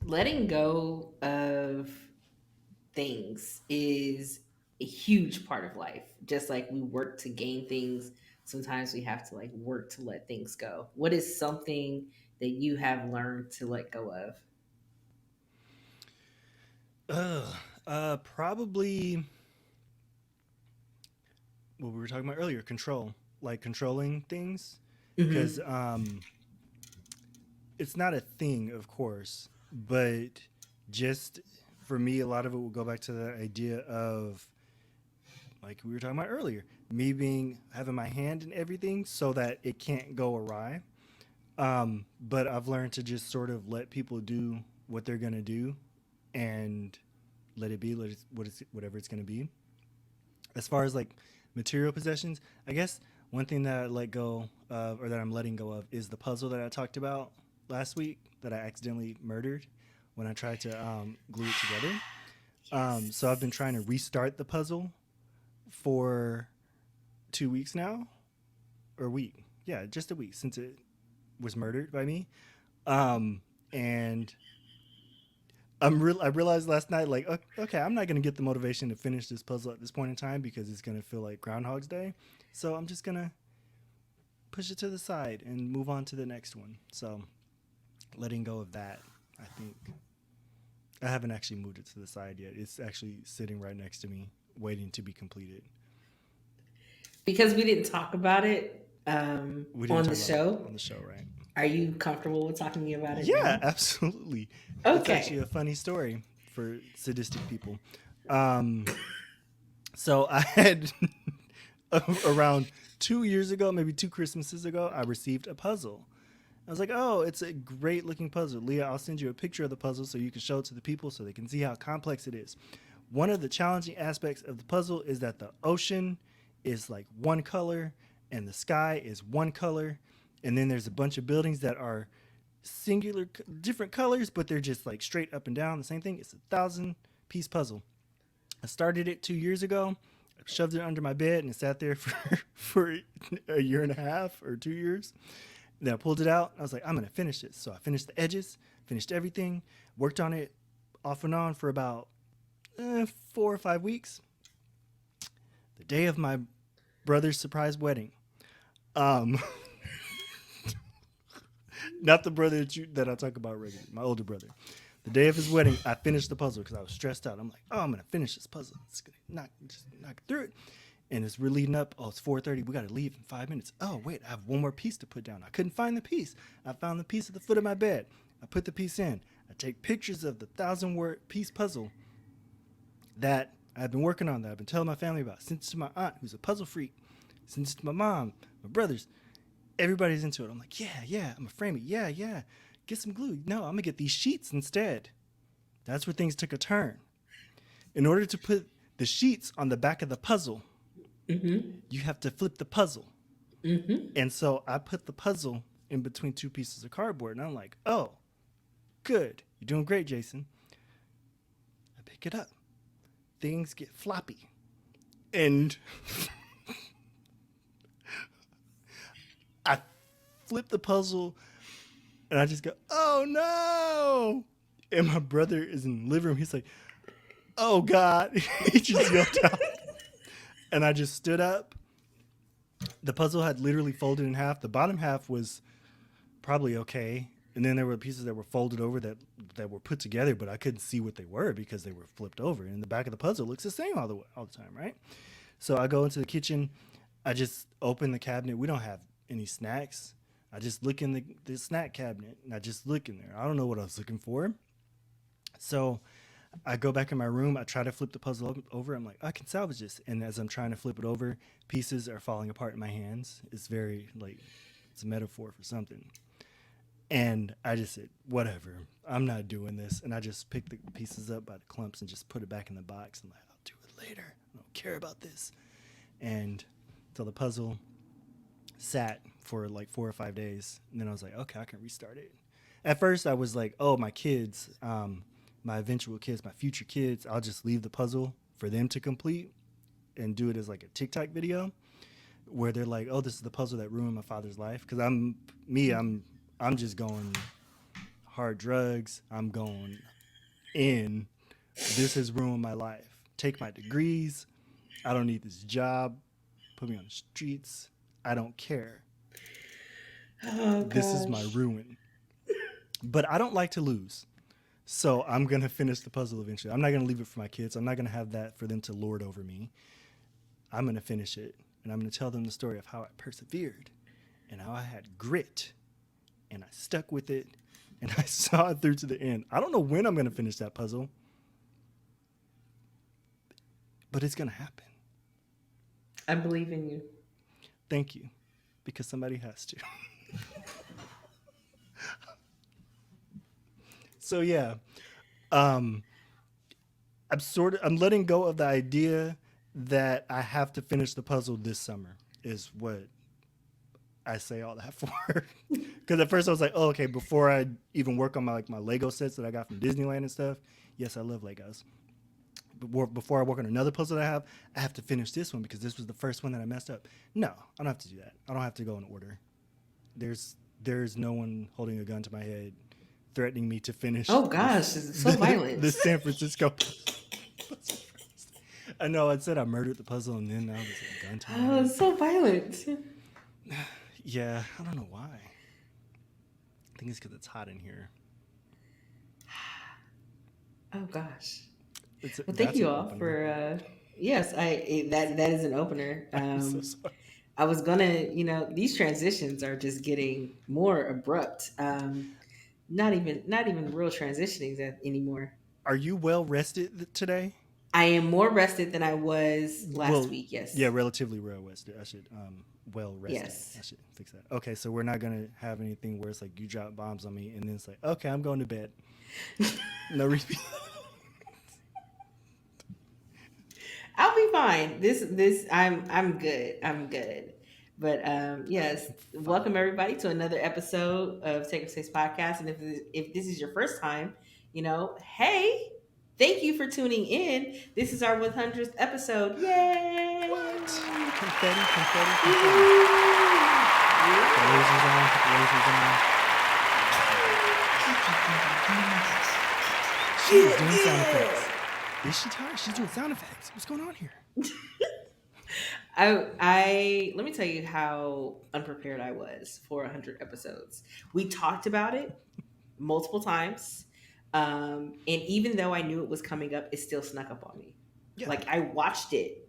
letting go of things is a huge part of life. Just like we work to gain things, sometimes we have to like work to let things go. What is something that you have learned to let go of? Probably what we were talking about earlier, control, like controlling things, because Hmm. it's not a thing, of course, but just for me, a lot of it will go back to the idea of like we were talking about earlier, me being having my hand in everything so that it can't go awry. But I've learned to just sort of let people do what they're gonna do, and let it be, whatever it's gonna be. As far as like material possessions, I guess one thing that I let go of, or that I'm letting go of, is the puzzle that I talked about last week that I accidentally murdered when I tried to glue it together. So I've been Yes. trying to restart the puzzle for 2 weeks now, or a week. Yeah, just a week since it was murdered by me. Um, and I realized last night, like, okay, I'm not gonna get the motivation to finish this puzzle at this point in time because it's gonna feel like Groundhog's Day. So I'm just gonna push it to the side and move on to the next one. So letting go of that, I think I haven't actually moved it to the side yet. It's actually sitting right next to me, waiting to be completed. Because we didn't talk about it We didn't on the talk about it show, on the show, right? are you comfortable with talking about it Yeah, now? absolutely. It's actually Okay. a funny story for sadistic people. Um, so I had around 2 years ago, maybe two Christmases ago, I received a puzzle. I was like, oh, it's a great looking puzzle. Leah, I'll send you a picture of the puzzle so you can show it to the people so they can see how complex it is. One of the challenging aspects of the puzzle is that the ocean is like one color and the sky is one color. And then there's a bunch of buildings that are singular, different colors, but they're just like straight up and down the same thing. It's a 1,000 piece puzzle. I started it 2 years ago. I shoved it under my bed and it sat there for a year and a half or 2 years. And then I pulled it out. I was like, I'm gonna finish this. So I finished the edges, finished everything, worked on it off and on for about 4 or 5 weeks. The day of my brother's surprise wedding, um, not the brother that I talk about regularly, my older brother. The day of his wedding, I finished the puzzle because I was stressed out. I'm like, oh, I'm gonna finish this puzzle. It's gonna just knock through it. And it's really leading up. Oh, it's 4:30. We gotta leave in 5 minutes. Oh, wait, I have one more piece to put down. I couldn't find the piece. I found the piece at the foot of my bed. I put the piece in. I take pictures of the 1,000 word piece puzzle that I've been working on, that I've been telling my family about. Sent it to my aunt, who's a puzzle freak. Sent it to my mom, my brothers. Everybody's into it. I'm like, yeah, yeah, I'm gonna frame it. Yeah, yeah. Get some glue. No, I'm gonna get these sheets instead. That's where things took a turn. In order to put the sheets on the back of the puzzle, Mm-hmm. you have to flip the puzzle. Mm-hmm. And so I put the puzzle in between two pieces of cardboard, and I'm like, oh, good. You're doing great, Jason. I pick it up. Things get floppy. And I flip the puzzle, and I just go, oh no. And my brother is in the living room. He's like, oh God. He just yelled out. And I just stood up. The puzzle had literally folded in half. The bottom half was probably okay. And then there were pieces that were folded over that were put together, but I couldn't see what they were because they were flipped over. And the back of the puzzle looks the same all the time, right? So I go into the kitchen. I just open the cabinet. We don't have any snacks. I just look in the snack cabinet and I just look in there. I don't know what I was looking for. So I go back in my room. I try to flip the puzzle over. I'm like, I can salvage this. And as I'm trying to flip it over, pieces are falling apart in my hands. It's very like it's a metaphor for something. And I just said, whatever, I'm not doing this. And I just picked the pieces up by the clumps and just put it back in the box. I'm like, I'll do it later. I don't care about this. And so the puzzle sat for like 4 or 5 days. And then I was like, okay, I can restart it. At first, I was like, oh, my kids, my eventual kids, my future kids, I'll just leave the puzzle for them to complete and do it as like a TikTok video where they're like, "Oh, this is the puzzle that ruined my father's life." Because I'm me, I'm just going hard drugs. I'm going in. This has ruined my life. Take my degrees. I don't need this job. Put me on the streets. I don't care. Oh This is my gosh. ruin. But I don't like to lose. So I'm going to finish the puzzle eventually. I'm not going to leave it for my kids. I'm not going to have that for them to lord over me. I'm going to finish it. And I'm going to tell them the story of how I persevered and how I had grit and I stuck with it and I saw it through to the end. I don't know when I'm going to finish that puzzle, but it's going to happen. I believe in you. Thank you, because somebody has to. So yeah, um, I'm letting go of the idea that I have to finish the puzzle this summer. Is what I say all that for. Because at first I was like, oh, okay, before I even work on my Lego sets that I got from Disneyland and stuff. Yes, I love Legos. Before I work on another puzzle that I have to finish this one because this was the first one that I messed up. No, I don't have to do that. I don't have to go in order. There's no one holding a gun to my head threatening me to finish Oh gosh, it's so the violent. San Francisco puzzle first. I know I said I murdered the puzzle and then now there's a gun to my Oh, head. it's so violent. Yeah, I don't know why. I think it's because it's hot in here. Oh gosh. Well, thank That's you an all opener. for yes, that is an opener. I'm so sorry. I was gonna, these transitions are just getting more abrupt. Not even real transitioning anymore. Are you well rested today? I am more rested than I was last Well, week. yeah, Yes. relatively well rested. I should well rested. Yes. I should fix that. Okay, so we're not gonna have anything where it's like you drop bombs on me and then it's like, okay, I'm going to bed. No repeat. I'll be fine. This I'm good. I'm good. But yes, welcome Fine. everybody to another episode of Take Up Space Podcast. And if this is your first time, hey, thank you for tuning in. This is our 100th episode. What? Yay! Confetti, confetti, confetti. Woo! Put the lasers on. Put the lasers on. She is doing sound Yeah. effects. Is she tired? She's doing sound effects. What's going on here? I let me tell you how unprepared I was for 100 episodes. We talked about it multiple times. And even though I knew it was coming up, it still snuck up on me. Yeah, Like I watched it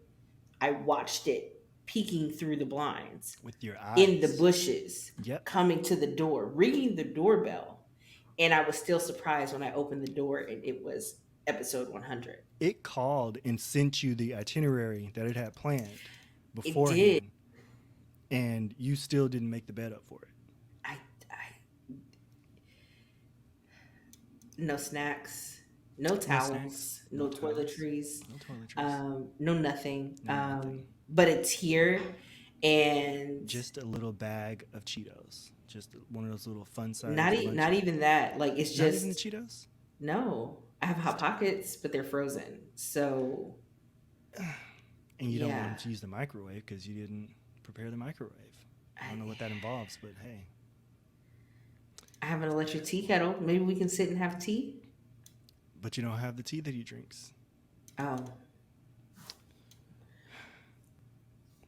peeking through the blinds, with your in the eyes. bushes, Yep. coming to the door, ringing the doorbell. And I was still surprised when I opened the door and it was episode 100. It called and sent you the itinerary that it had planned It did. beforehand, and you still didn't make the bed up for it. I no snacks, no No snacks, towels, no no towels, toiletries, no toiletries, no nothing. no nothing. But it's here, and Just a little bag of Cheetos. Just one of those little fun size not lunch. even that. Like it's Not even the just Cheetos. no. I have hot pockets, but they're frozen. So And you don't want yeah, them to use the microwave because you didn't prepare the microwave. I I, don't know what that involves, but hey. I have an electric tea kettle. Maybe we can sit and have tea. But you don't have the tea that he drinks. Oh,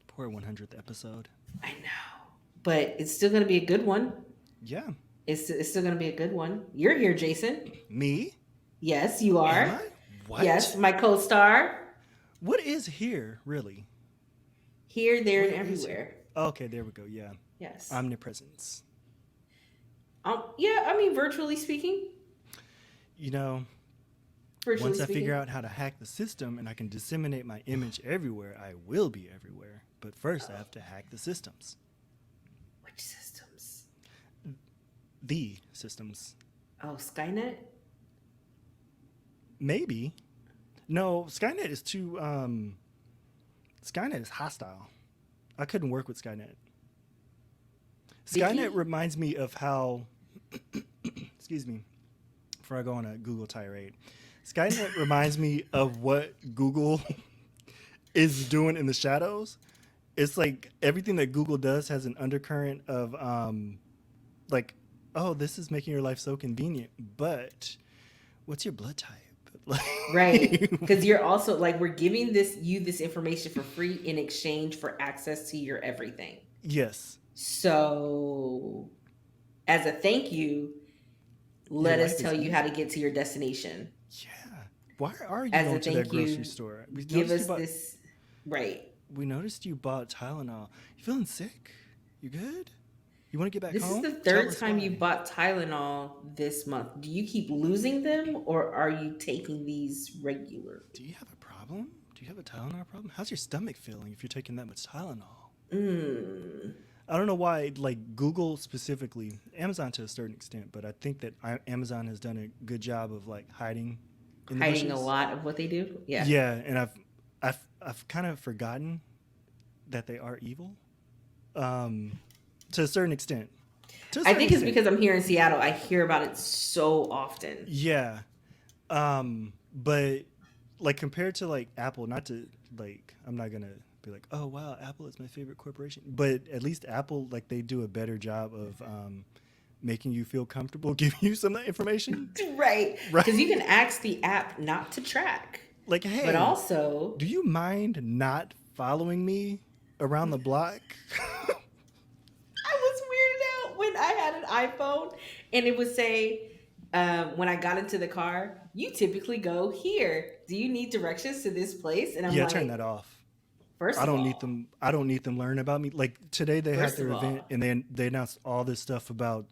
Poor 100th episode. I know, but it's still gonna be a good one. Yeah. It's still gonna be a good one. You're here, Jason. Me? Yes, you Am are. I? What? Yes, my co-star. What is here, really? Here, there, and Where is here? everywhere. Okay, there we go. Yeah. Yes. Omnipresence. Yeah, I mean, virtually speaking. You know, Virtually once I speaking. figure out how to hack the system and I can disseminate my image everywhere, I will be everywhere. But first, I have to hack the systems. Which systems? The systems. Oh, Skynet? Maybe. No, Skynet is too. Skynet is hostile. I couldn't work with Skynet. Skynet Vicky? reminds me of how. Excuse me. Before I go on a Google tirade, Skynet reminds me of what Google is doing in the shadows. It's like everything that Google does has an undercurrent of like oh, this is making your life so convenient, but what's your blood type? Right. Like, Because you're also like, we're giving this information for free in exchange for access to your everything. yes, So, as a thank you, your let us life tell is you how to easy. get to your destination. Yeah. Why are you As a going to that thank grocery you, store? give us this. Right. We noticed you bought Tylenol. You feeling sick? You good? You want to get back This is home? the Tell third us time you why. bought Tylenol this month. Do you keep losing them or are you taking these Do regularly? you have a problem? Do you have a Tylenol problem? How's your stomach feeling if you're taking that much Tylenol? Mm. I don't know why, like Google specifically, Amazon to a certain extent, but I think that Amazon has done a good job of like hiding in the Hiding a bushes. lot of what they do? Yeah. Yeah, and I've kind of forgotten that they are evil, um, to a certain extent. To a I certain think it's extent, because I'm here in Seattle. I hear about it so often. yeah. But like compared to like Apple, not to like, I'm not gonna be like, oh wow, Apple is my favorite corporation, but at least Apple, like they do a better job of making you feel comfortable, giving you some of that information, Right. right? Because you can ask the app not to track, Like, but hey, also, do you mind not following me around the block? I was weirded out when I had an iPhone and it would say, when I got into the car, you typically go here. Do you need directions to this place? And I'm Yeah, turn that like, off. first I of don't need all, them. I don't need them learning about me. Like today, they had first their of event, all, and then they announced all this stuff about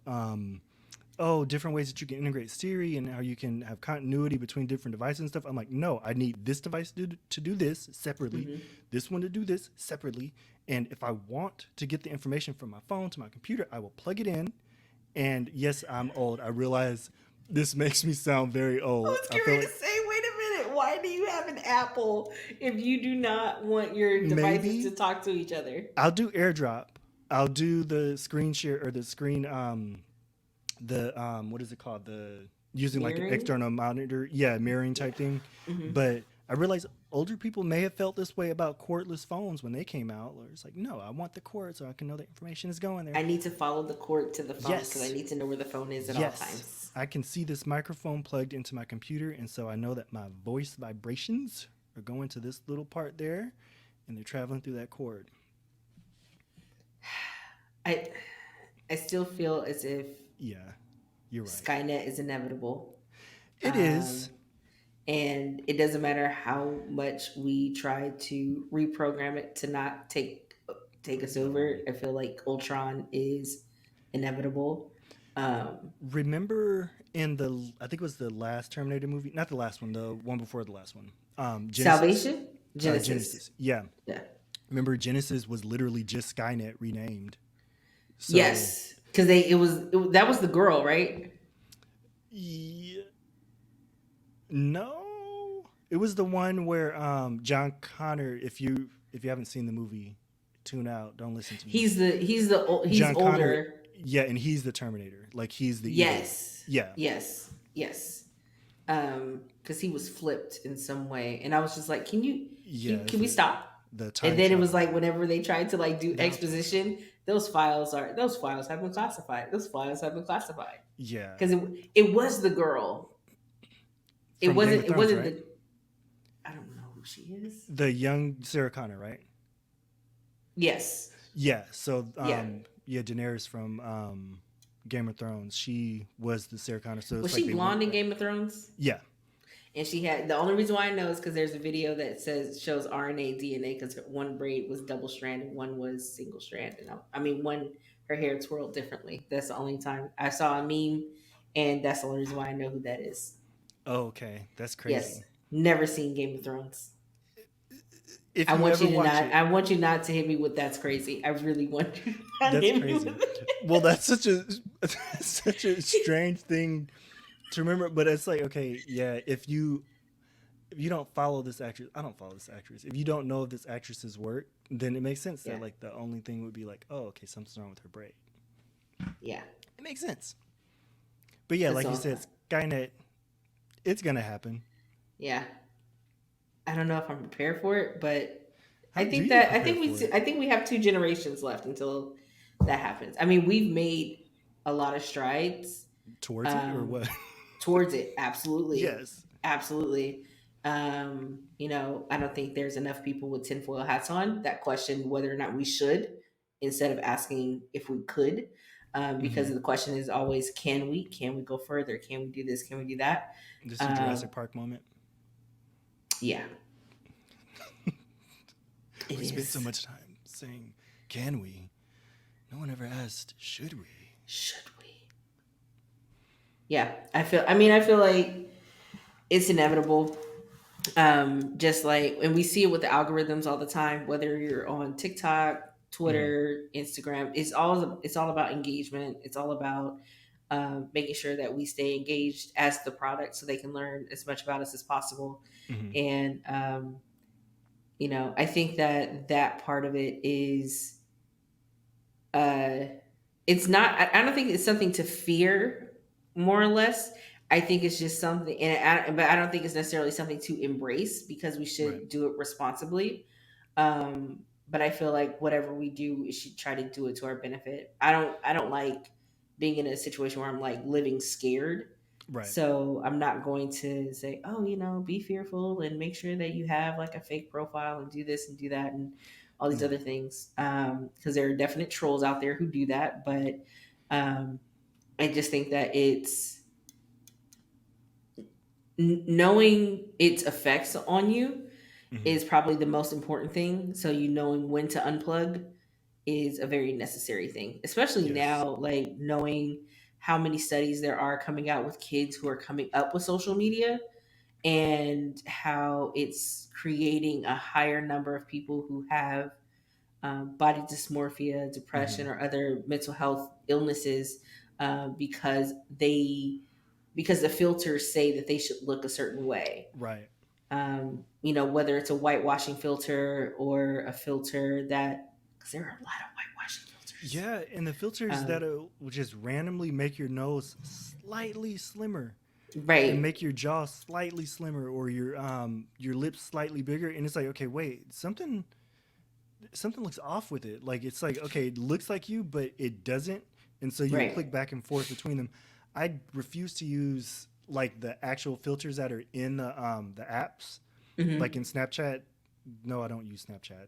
oh, different ways that you can integrate Siri and how you can have continuity between different devices and stuff. I'm like, no, I need this device to do this separately, mhm. this one to do this separately. And if I want to get the information from my phone to my computer, I will plug it in. And yes, I'm old. I realize this makes me sound very I old. was I getting feel ready like to say, wait a minute, why do you have an Apple if you do not want your devices to maybe talk to each other? I'll do AirDrop. I'll do the screen share or the screen the what is it called, the using like an Mirroring? external monitor, yeah, mirroring Yeah. type thing. Hmm. But I realize older people may have felt this way about cordless phones when they came out, where it's like, no, I want the cord so I can know the information is going there. I need to follow the cord to the phone because I Yes, need to know where the phone is at all yes, times. I can see this microphone plugged into my computer, and so I know that my voice vibrations are going to this little part there, and they're traveling through that cord. I I still feel as if Yeah, you're right. Skynet is inevitable. It Um, is. and it doesn't matter how much we try to reprogram it to not take us over. I feel like Ultron is inevitable. Remember in the, I think it was the last Terminator movie, not the last one, the one before the last one, Genesis. Salvation, Genesis. Genesis, yeah. Yeah. Remember Genesis was literally just Skynet renamed. So Yes, because that was the girl, right? yeah, no, it was the one where John Connor. If you haven't seen the movie, tune out. Don't listen to me. He's John Connor, older. yeah, and he's the Terminator. Like he's the evil. Yes, Yeah, yes. Because he was flipped in some way, and I was just like, yeah, it's can we stop? the And time then it was travel. like whenever they tried to like do Nope. exposition, those files have been classified. Those files have been classified Yeah, because it was the girl. from Game of It Thrones, wasn't right? the. I don't know who she is. The young Sarah Connor, right? Yes. Yeah. So, Yeah. yeah, Daenerys from Game of Thrones, she was the Sarah Connor. So Was it's like she they went blonde in back. Game of Thrones? Yeah. And she had the only reason why I know is because there's a video that shows RNA DNA because one braid was double stranded, one was single stranded. I mean, one her hair twirled differently. That's the only time I saw a meme, and that's the only reason why I know who that is. Oh, okay. That's Yes, crazy. never seen Game of Thrones. If you ever watch it, I want you not to hit me with that's crazy. I really want you to not that's hit me with crazy. it. Well, that's such a such a strange thing to remember. But it's like, okay, yeah, if you don't follow this actress, I don't follow this actress. If you don't know of this actress's work, then it makes sense Yeah, that like the only thing would be like, oh, okay, something's wrong with her braid. yeah. It makes sense. But yeah, That's like you all. said, Skynet, it's gonna happen. Yeah, I don't know if I'm prepared for it, but How do you prepare for it? I think we have 2 generations left until that happens. I mean, we've made a lot of strides Towards it or um, what? towards it. Absolutely, Yes. absolutely. I don't think there's enough people with tinfoil hats on that question whether or not we should, instead of asking if we could. Because Hmm. the question is always, can we? Can we go further? Can we do this? Can we do that? This is a Um, Jurassic Park moment. yeah, it We spent so is. much time saying, "Can we?" No one ever asked, "Should we?" Should we? Yeah, I feel. I mean, I feel like it's inevitable. Just like, and we see it with the algorithms all the time, whether you're on TikTok, Hmm. Twitter, Instagram. It's all about engagement. It's all about making sure that we stay engaged as the product so they can learn as much about us as possible. Hmm. And I think that that part of it is uh it's not. I don't think it's something to fear, more or less. I think it's just something, but I don't think it's necessarily something to embrace, because we Right. should do it responsibly. But I feel like whatever we do, we should try to do it to our benefit. I don't like being in a situation where I'm like living scared. Right. So I'm not going to say, oh, be fearful and make sure that you have like a fake profile and do this and do that and all these other Hmm. things. Because there are definite trolls out there who do that, but um, I just think that knowing its effects on you Hmm. is probably the most important thing. So you knowing when to unplug is a very necessary thing, especially Yes. now, like knowing how many studies there are coming out with kids who are coming up with social media, and how it's creating a higher number of people who have body dysmorphia, depression, Hmm. or other mental health illnesses, because the filters say that they should look a certain way. Right. Whether it's a whitewashing filter or a filter that, because there are a lot of whitewashing filters. Yeah, and the filters that Um, will just randomly make your nose slightly slimmer and right, make your jaw slightly slimmer or your lips slightly bigger, and it's like, okay, wait, something looks off with it. Like it's like, okay, it looks like you, but it doesn't, and so you'll right. click back and forth between them. I refuse to use like the actual filters that are in the apps, like Hmm. in Snapchat. No, I don't use Snapchat.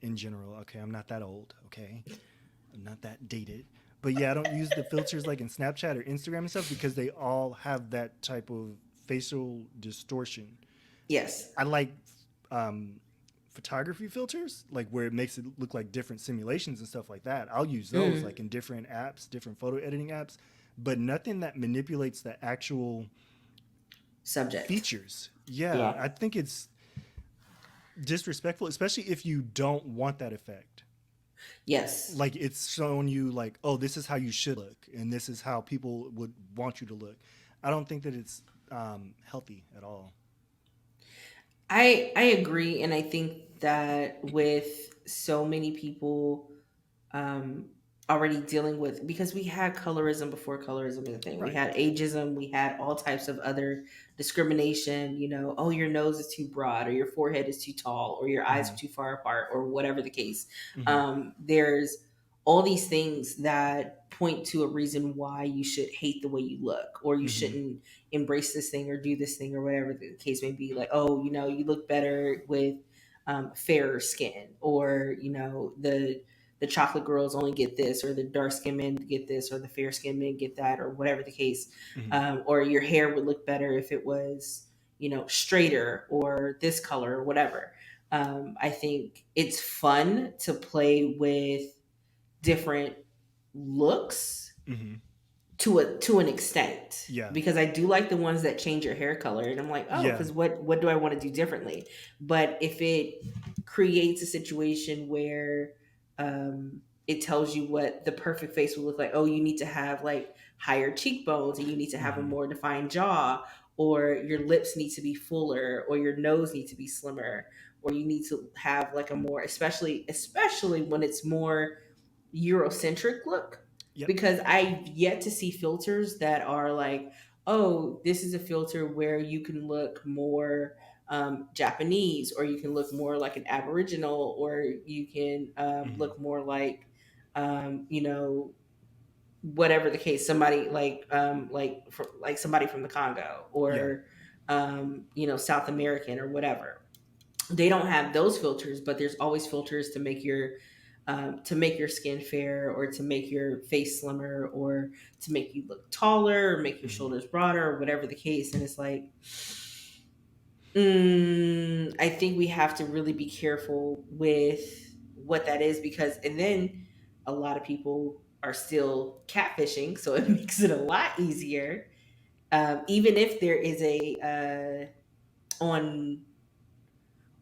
In general, okay, I'm not that old. Okay, I'm not that dated. But yeah, I don't use the filters like in Snapchat or Instagram and stuff because they all have that type of facial distortion. Yes. I like um, photography filters, like where it makes it look like different simulations and stuff like that. I'll use those Mm. like in different apps, different photo editing apps, but nothing that manipulates the actual Subject. features. Yeah, Yeah. I think it's disrespectful, especially if you don't want that effect. Yes. Like it's showing you like, oh, this is how you should look and this is how people would want you to look. I don't think that it's healthy at all. I agree, and I think that with so many people um, already dealing with, because we had colorism before colorism is a thing. We Right. had ageism. We had all types of other discrimination. Oh, your nose is too broad, or your forehead is too tall, or your eyes are Hmm. too far apart, or whatever the case. Hmm. There's all these things that point to a reason why you should hate the way you look, or you Hmm. shouldn't embrace this thing or do this thing, or whatever the case may be. Like, oh, you look better with fairer skin, or the chocolate girls only get this, or the dark skinned men get this, or the fair skinned men get that, or whatever the case. Hmm. Or your hair would look better if it was, straighter, or this color, or whatever. I think it's fun to play with different looks Hmm. to an extent, Yeah. because I do like the ones that change your hair color, and I'm like, oh, Yeah. because what do I want to do differently? But if it creates a situation where it tells you what the perfect face will look like, oh, you need to have like higher cheekbones, and you need to have a Hmm. more defined jaw, or your lips need to be fuller, or your nose needs to be slimmer, or you need to have like a more, especially when it's more Eurocentric look, Yep. because I've yet to see filters that are like, oh, this is a filter where you can look more Japanese, or you can look more like an Aboriginal, or you can Hmm. look more like, um, you know, whatever the case, somebody like somebody from the Congo, Yeah. or South American or whatever. They don't have those filters, but there's always filters to make your skin fair, or to make your face slimmer, or to make you look taller, or make your Hmm. shoulders broader, or whatever the case. And it's like, I think we have to really be careful with what that is, because, and then a lot of people are still catfishing, so it makes it a lot easier. Even if there is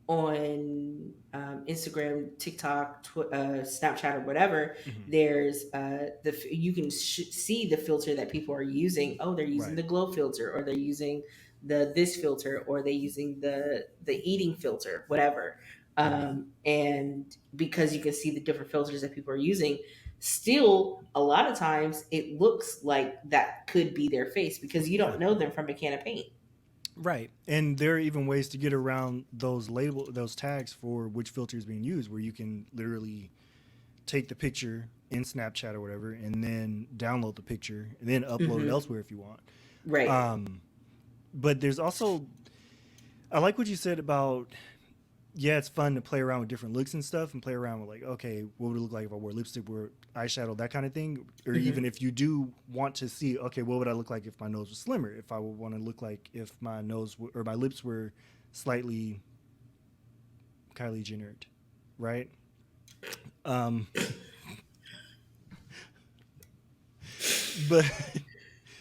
on Instagram, TikTok, Snapchat, or whatever, Hmm. there's you can see the filter that people are using. Oh, they're using Right. the glow filter, or they're using the this filter, or they're using the eating filter, whatever. Hmm. And because you can see the different filters that people are using, still a lot of times it looks like that could be their face, because you Yeah. don't know them from a can of paint. Right. And there are even ways to get around those tags for which filter is being used, where you can literally take the picture in Snapchat or whatever, and then download the picture and then upload it Hmm. elsewhere if you want. Right. But there's also, I like what you said about, yeah, it's fun to play around with different looks and stuff, and play around with, like, okay, what would it look like if I wore lipstick, wore eyeshadow, that kind of thing. Or even Hmm. if you do want to see, okay, what would I look like if my nose was slimmer? If I would want to look like if my or my lips were slightly Kylie Jenner, right? Um, but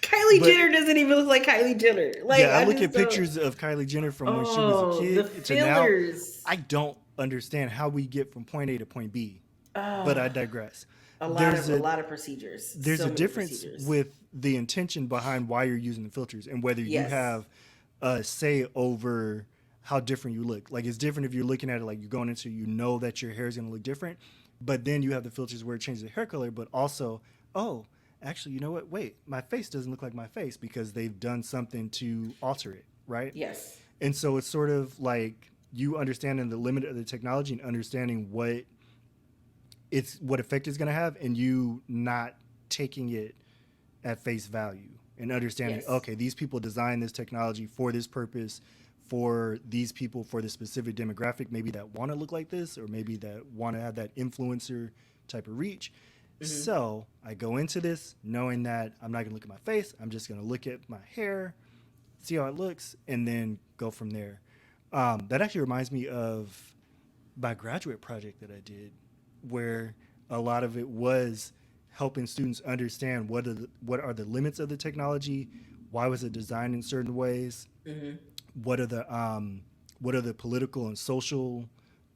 Kylie but Jenner doesn't even look like Kylie Jenner. yeah, Like, I I look just at don't. pictures of Kylie Jenner from when she was a Oh, the kid to now. fillers. I don't understand how we get from point A to point B, but I Oh, digress. a lot There's of a a lot of procedures. there's So a many difference procedures. with the intention behind why you're using the filters, and whether you Yes. have a say over how different you look. Like, it's different if you're looking at it like you're going into, that your hair is going to look different, but then you have the filters where it changes the hair color, but also, oh, actually, you know what? Wait, my face doesn't look like my face because they've done something to alter it, right? Yes. And so it's sort of like you understanding the limit of the technology and understanding what effect it's going to have, and you not taking it at face value, and understanding, Yes. okay, these people designed this technology for this purpose, for these people, for this specific demographic, maybe that want to look like this, or maybe that want to have that influencer type of reach. Hmm. So I go into this knowing that I'm not going to look at my face, I'm just going to look at my hair, see how it looks, and then go from there. That actually reminds me of my graduate project that I did, where a lot of it was helping students understand what are the limits of the technology, why was it designed in certain ways, Hmm. what are the political and social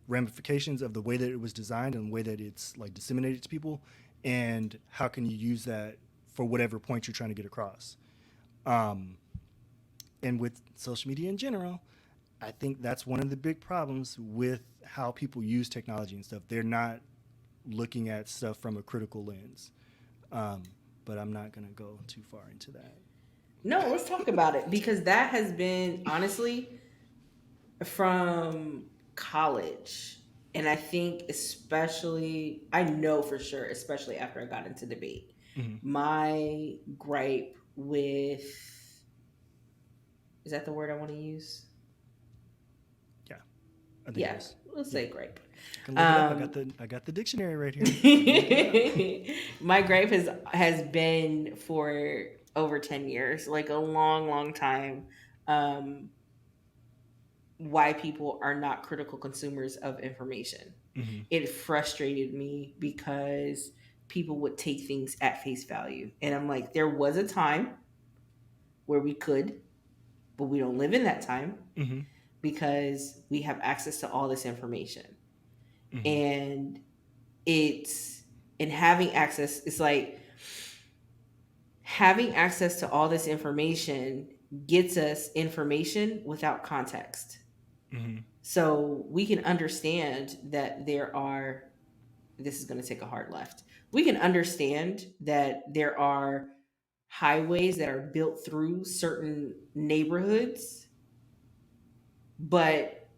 ramifications of the way that it was designed and the way that it's like disseminated to people, and how can you use that for whatever point you're trying to get across. Um, and with social media in general, I think that's one of the big problems with how people use technology and stuff. They're not looking at stuff from a critical lens. Um, but I'm not going to go too far into that. No, let's talk about it, because that has been, honestly, from college. And I think, especially, I know for sure, especially after I got into debate, Hmm. my gripe with, is that the word I want to use? Yeah, I think it Yeah, is. let's Yeah, say gripe. I can look it up. Um, I got the dictionary right here. I can look it up. my gripe has been for over 10 years, like a long, long time. Um, why people are not critical consumers of information. Hmm. It frustrated me because people would take things at face value. And I'm like, there was a time where we could, but we don't live in that time, Hmm. because we have access to all this information. Hmm. And it's, and having access, it's like having access to all this information gets us information without context. Hmm. So we can understand that there are, this is going to take a hard left. We can understand that there are highways that are built through certain neighborhoods, but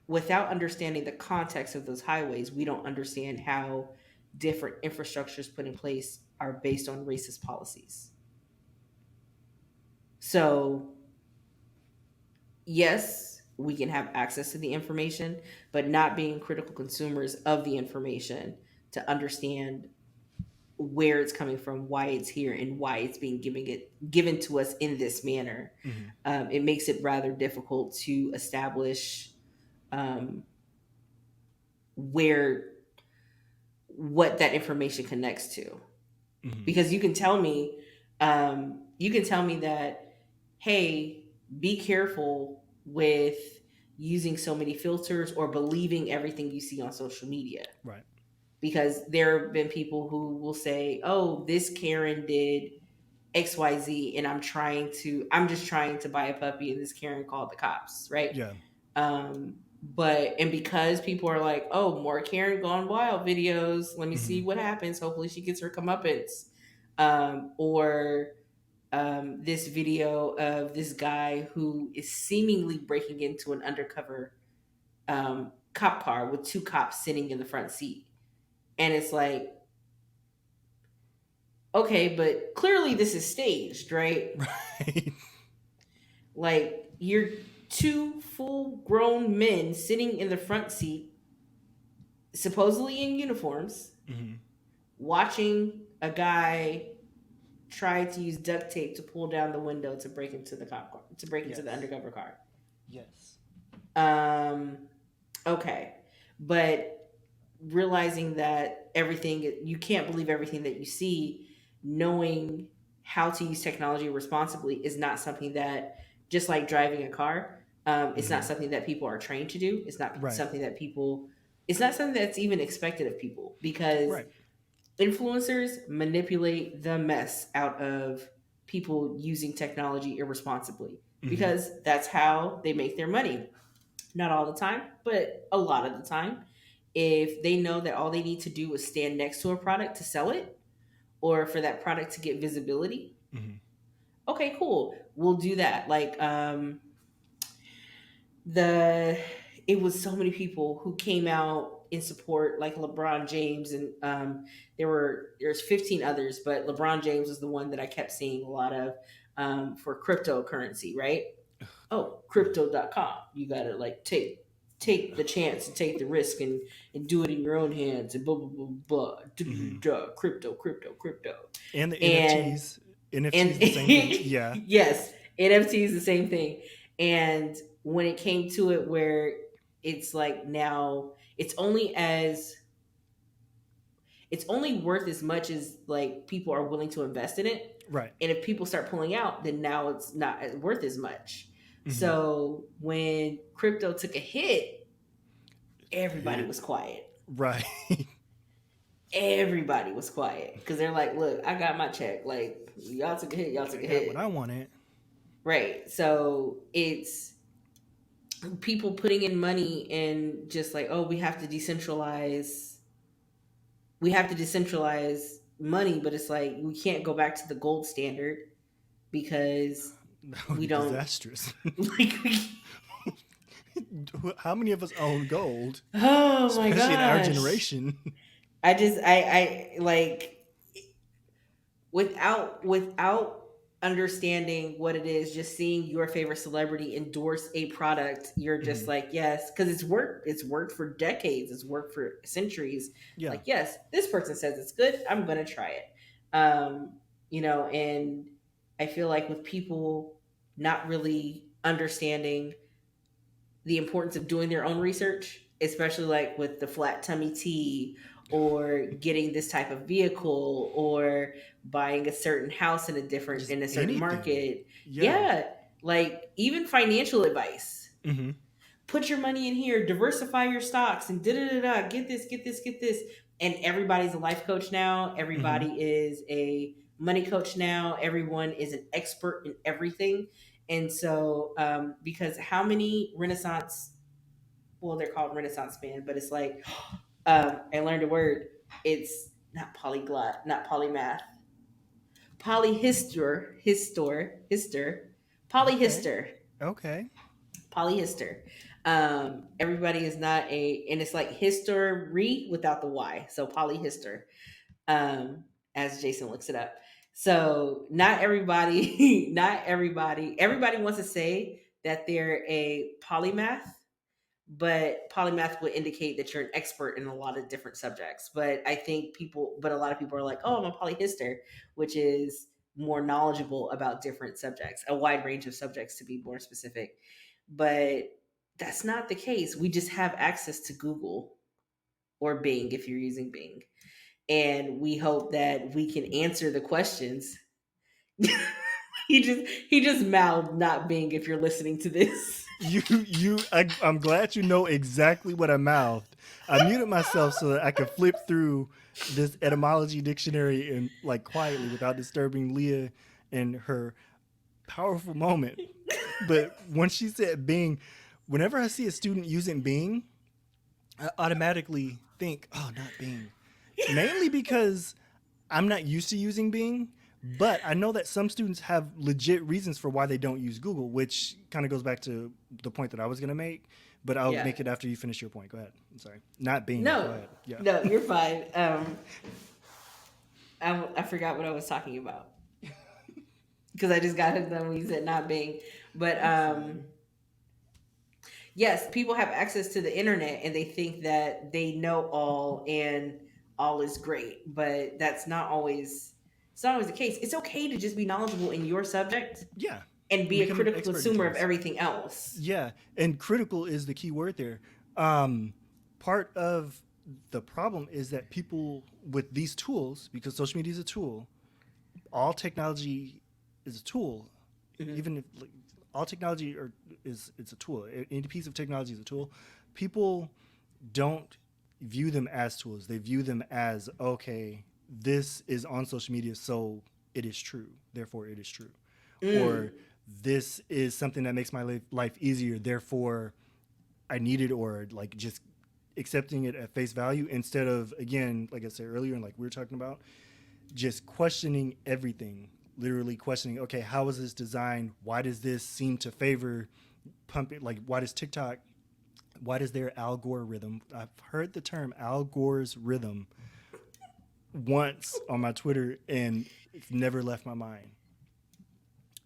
without understanding the context of those highways, we don't understand how different infrastructure is put in place are based on racist policies. So, yes, we can have access to the information, but not being critical consumers of the information to understand where it's coming from, why it's here, and why it's being given to us in this manner. Mm-hmm. It makes it rather difficult to establish um, where what that information connects to, Mm-hmm. because you can tell me that, hey, be careful with using so many filters or believing everything you see on social media, Right. because there have been people who will say, oh, this Karen did XYZ, and I'm just trying to buy a puppy, and this Karen called the cops, right? Yeah. But and because people are like, oh, more Karen Gone Wild videos, let me Mm-hmm. see what happens. Hopefully she gets her comeuppance. Or this video of this guy who is seemingly breaking into an undercover cop car with two cops sitting in the front seat. And it's like, okay, but clearly this is staged, right? Right. Like, you're two full grown men sitting in the front seat, supposedly in uniforms, Mm-hmm. watching a guy try to use duct tape to pull down the window to break into the cop car, to break into the Yes. undercover car. Yes. Um, okay, but realizing that everything, you can't believe everything that you see, knowing how to use technology responsibly is not something that, just like driving a car, it's Mm-hmm. not something that people are trained to do. It's not Right. something that people, it's not something that's even expected of people, because Right. influencers manipulate the mess out of people using technology irresponsibly, Mm-hmm. because that's how they make their money. Not all the time, but a lot of the time. If they know that all they need to do is stand next to a product to sell it, or for that product to get visibility, Mm-hmm. okay, cool, we'll do that. Like the it was so many people who came out in support, like LeBron James, and there's 15 others, but LeBron James was the one that I kept seeing a lot of, for cryptocurrency, right? Oh, crypto.com, you gotta like take the chance and take the risk, and do it in your own hands, and blah blah blah blah, Mm-hmm. crypto, And the and NFTs. NFTs and the same thing. Yeah. yes, NFT is the same thing. And when it came to it, where it's like, now it's only worth as much as like people are willing to invest in it. Right. And if people start pulling out, then now it's not worth as much. Mm-hmm. So when crypto took a hit, everybody Hit. was quiet. Right. Everybody was quiet, because they're like, look, I got my check. Like, y'all took a hit, y'all I took a got what I hit. wanted. Right. So it's people putting in money, and just like, oh, we have to decentralize money, but it's like, we can't go back to the gold standard, because That would we be don't disastrous. like How many of us own gold, oh my especially in our gosh. generation? I like, without understanding what it is, just seeing your favorite celebrity endorse a product, you're just Mm-hmm. like, yes, because it's worked for decades, it's worked for centuries. Yeah. Like, yes, this person says it's good, I'm gonna try it. um and I feel like with people not really understanding the importance of doing their own research, especially like with the flat tummy tea, or getting this type of vehicle, or buying a certain house Just in a certain anything. market. Yeah. Yeah, like even financial advice. Mm-hmm. Put your money in here, diversify your stocks, and da da da da. Get this. And everybody's a life coach now. Mm-hmm. Everybody is a money coach now. Everyone is an expert in everything. And so, because how many Renaissance, well, they're called Renaissance man, but it's like, I learned a word. It's not polyglot, not polymath, Okay. polyhister, Okay. polyhister. Everybody is not and it's like history without the Y, so polyhister. Um, as Jason looks it up. So not everybody, everybody wants to say that they're a polymath, but polymath would indicate that you're an expert in a lot of different subjects. But I think a lot of people are like, oh, I'm a polyhister, which is more knowledgeable about different subjects, a wide range of subjects to be more specific. But that's not the case. We just have access to Google or Bing if you're using Bing. And we hope that we can answer the questions. He just mouthed not Bing if you're listening to this. I'm glad you know exactly what I mouthed. I muted myself so that I could flip through this etymology dictionary and like quietly without disturbing Leah and her powerful moment. But when she said Bing, whenever I see a student using Bing, I automatically think, oh, not Bing. Mainly because I'm not used to using Bing, but I know that some students have legit reasons for why they don't use Google, which kind of goes back to the point that I was going to make, but I'll Yeah. make it after you finish your point. Go ahead. I'm sorry. Not Bing. Go No, ahead. Yeah. no, you're fine. I forgot what I was talking about because I just got it done when you said not Bing. But You're fine. yes, people have access to the internet and they think that they know all and all is great, but that's not always it's not always the case. It's okay to just be knowledgeable in your subject Yeah. and And be a become an critical expert in consumer of things. everything else. Yeah. And critical is the key word there. Um, Part of the problem is that people with these tools, because social media is a tool, all technology is a tool. Hmm. Even if like, all technology is it's a tool. Any piece of technology is a tool. People don't view them as tools. They view them as okay. This is on social media, so it is true. Therefore, it is true. Mm. Or this is something that makes my life easier. Therefore, I need it. Or like just accepting it at face value instead of again, like I said earlier, and like we were talking about, just questioning everything, literally questioning, okay, how is this designed? Why does this seem to favor pumping? Like, why does TikTok, why does their algorithm, I've heard the term Al Gore's rhythm once on my Twitter and it's never left my mind.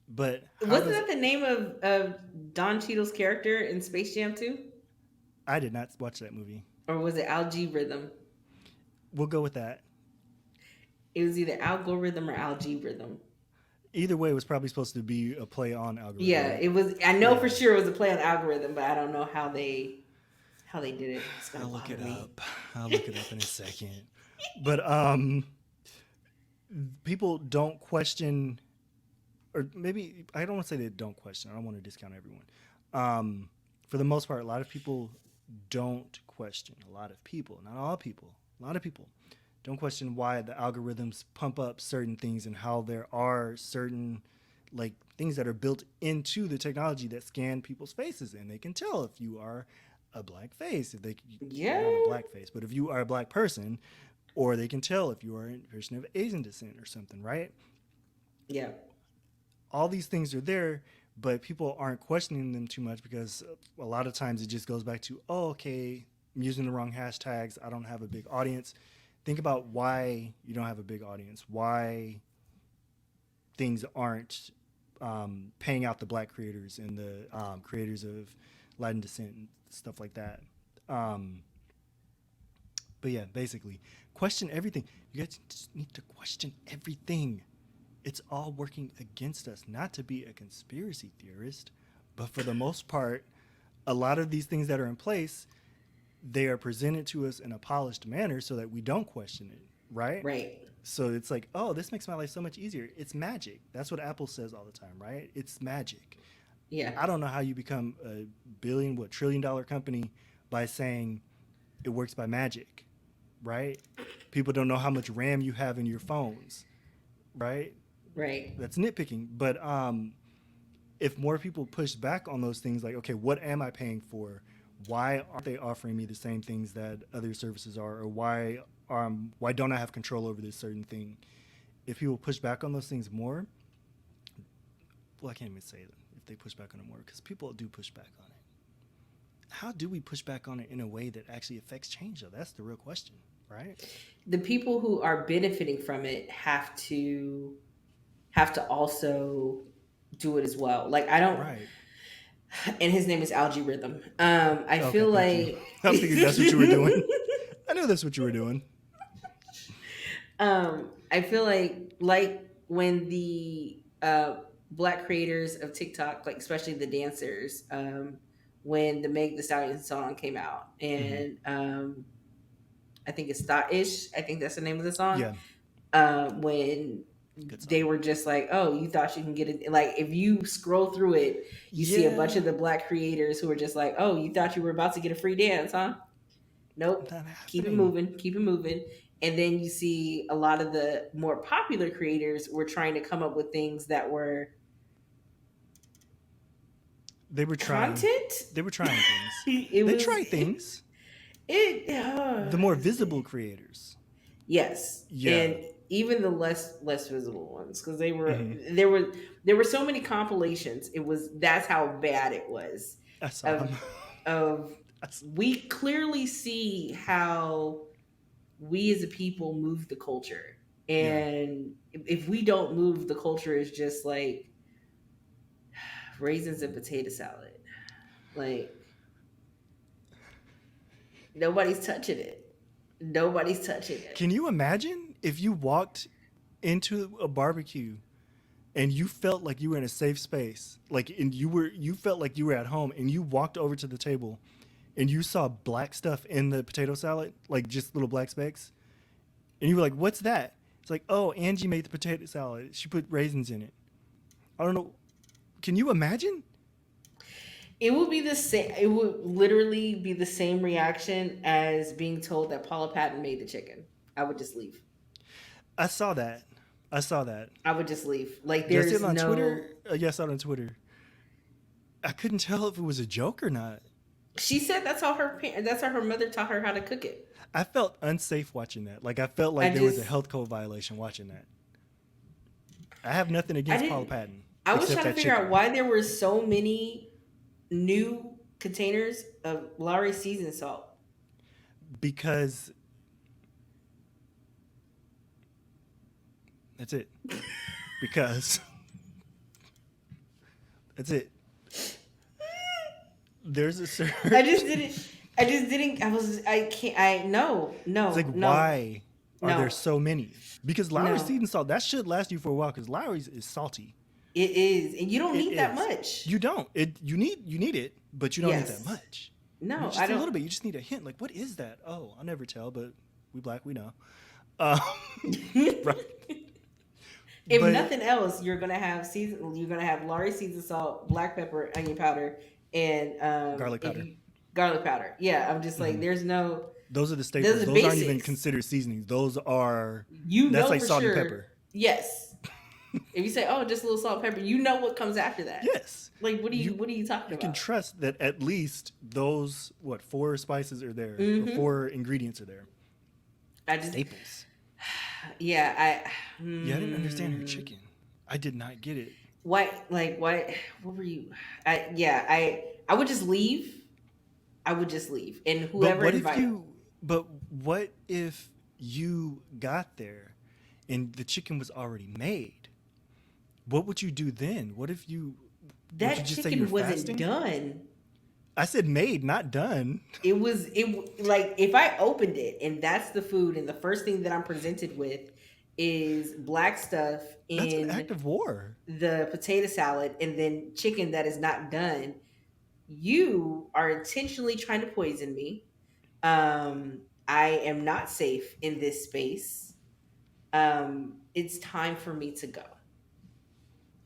But how Wasn't does, that the name of Don Cheadle's character in Space Jam 2? I did not watch that movie. Or was it Algae Rhythm? We'll go with that. It was either algorithm or algae rhythm. Either way, it was probably supposed to be a play on Yeah, algorithm. it was. I know Yeah. for sure it was a play on algorithm, but I don't know how they did it. It's gonna I'll look bother it me. up. I'll look it up in a second. But people don't question, or maybe I don't want to say they don't question. I don't want to discount everyone. For the most part, a lot of people don't question. A lot of people, not all people, a lot of people don't question why the algorithms pump up certain things and how there are certain like things that are built into the technology that scan people's faces and they can tell if you are a black face, if they Yeah, not a black face, but if you are a black person, or they can tell if you are a person of Asian descent or something, right? yeah, All these things are there, but people aren't questioning them too much because a lot of times it just goes back to, oh, okay, I'm using the wrong hashtags. I don't have a big audience. Think about why you don't have a big audience, why things aren't paying out the black creators and the creators of Latin descent and stuff like that. Um, but yeah, basically, question everything. You guys just need to question everything. It's all working against us. Not to be a conspiracy theorist, but for the most part, a lot of these things that are in place, they are presented to us in a polished manner so that we don't question it, right? right. So it's like, oh, this makes my life so much easier. It's magic. That's what Apple says all the time, right? It's magic. Yeah, I don't know how you become a billion, what, $1 trillion company by saying it works by magic, right? People don't know how much RAM you have in your phones, right? right. That's nitpicking. But if more people push back on those things, like, okay, what am I paying for? Why aren't they offering me the same things that other services are? Or why don't I have control over this certain thing? If people push back on those things more, well, I can't even say that if they push back on it more because people do push back on it. How do we push back on it in a way that actually affects change, though? That's the real question, Right. The people who are benefiting from it have to also do it as well. Like I don't, Right. and his name is Algae Rhythm. I Okay. feel Thank you. like I figured that's what you were doing. I knew that's what you were doing. I feel like when the black creators of TikTok, like especially the dancers, when the Meg the Stallion song came out, Hmm. and I think it's Thought Ish. I think that's the name of the song. Yeah. When Good they song. were just like, "Oh, you thought you can get it?" Like if you scroll through it, you see a bunch Yeah. of the black creators who are just like, "Oh, you thought you were about to get a free dance, huh? Nope. Not Keep it happening. moving. Keep it moving." And then you see a lot of the more popular creators were trying to come up with things that were They were trying. content. They were trying things. it They was tried things. it. The more visible creators. Yes, Yeah. and even the less visible ones, because they were Hmm. there were so many compilations. It was That's how bad it was. I saw Of them. of I s- We clearly see how we as a people move the culture, yeah. and if we don't move the culture, is just like raisins and potato salad. Like nobody's touching it. Nobody's touching it. Can you imagine if you walked into a barbecue and you felt like you were in a safe space, like and you felt like you were at home, and you walked over to the table and you saw black stuff in the potato salad, like just little black specks, and you were like, "What's that?" It's like, "Oh, Angie made the potato salad. She put raisins in it." I don't know. Can you imagine? It would be the same. It would literally be the same reaction as being told that Paula Patton made the chicken. I would just leave. I saw that. I saw that. I would just leave. Like Did I see it there's on Twitter? no. Yeah, I saw it on Twitter. I couldn't tell if it was a joke or not. She said that's how her mother taught her how to cook it. I felt unsafe watching that. Like I felt I like there was a just health code violation watching that. I have nothing I against Paula didn't. Patton I was except trying to that figure out chicken. why there were so many new containers of Lowry seasoned salt. Because that's it. Because that's it. There's a I certain. just didn't. I just didn't. I was. I can't. I no. It's like, No. No. why are there No. so many? Because Lowry's No. seasoned salt, that should last you for a while. Because Lowry's is salty. It is, and you don't It need that is. much. You don't. You need it, but you don't need that Yes. much. You No, I just a don't. little bit. You just need a hint. Like, what is that? Oh, I'll never tell. But we black, we know. Um, right. If But nothing else, you're gonna have season. You're gonna have Lowry seasoned salt, black pepper, onion powder, and garlic if powder. you garlic powder. Yeah, I'm just like, Hmm. there's no. Those are the Those staples. are Those aren't even basics. considered seasonings. Those are You that's know like for salt and sure. pepper. Yes. If you say, "Oh, just a little salt, and pepper," you know what comes after that. Yes. Like, You what are you talking you can about? trust that at least those what four spices are there or Mm-hmm. four ingredients are there. I just, Staples. yeah, Yeah, I didn't understand her chicken. I did not get it. what were you? I would just leave. I would just leave, and But whoever what if invite. you but what if you got there and the chicken was already made? What would you do then? What if you would you That just say you're chicken wasn't fasting? done. I said made, not done. Like if I opened it and that's the food, and the first thing that I'm presented with is black stuff That's an in act of war. the potato salad and then chicken that is not done, you are intentionally trying to poison me. I am not safe in this space. It's time for me to go.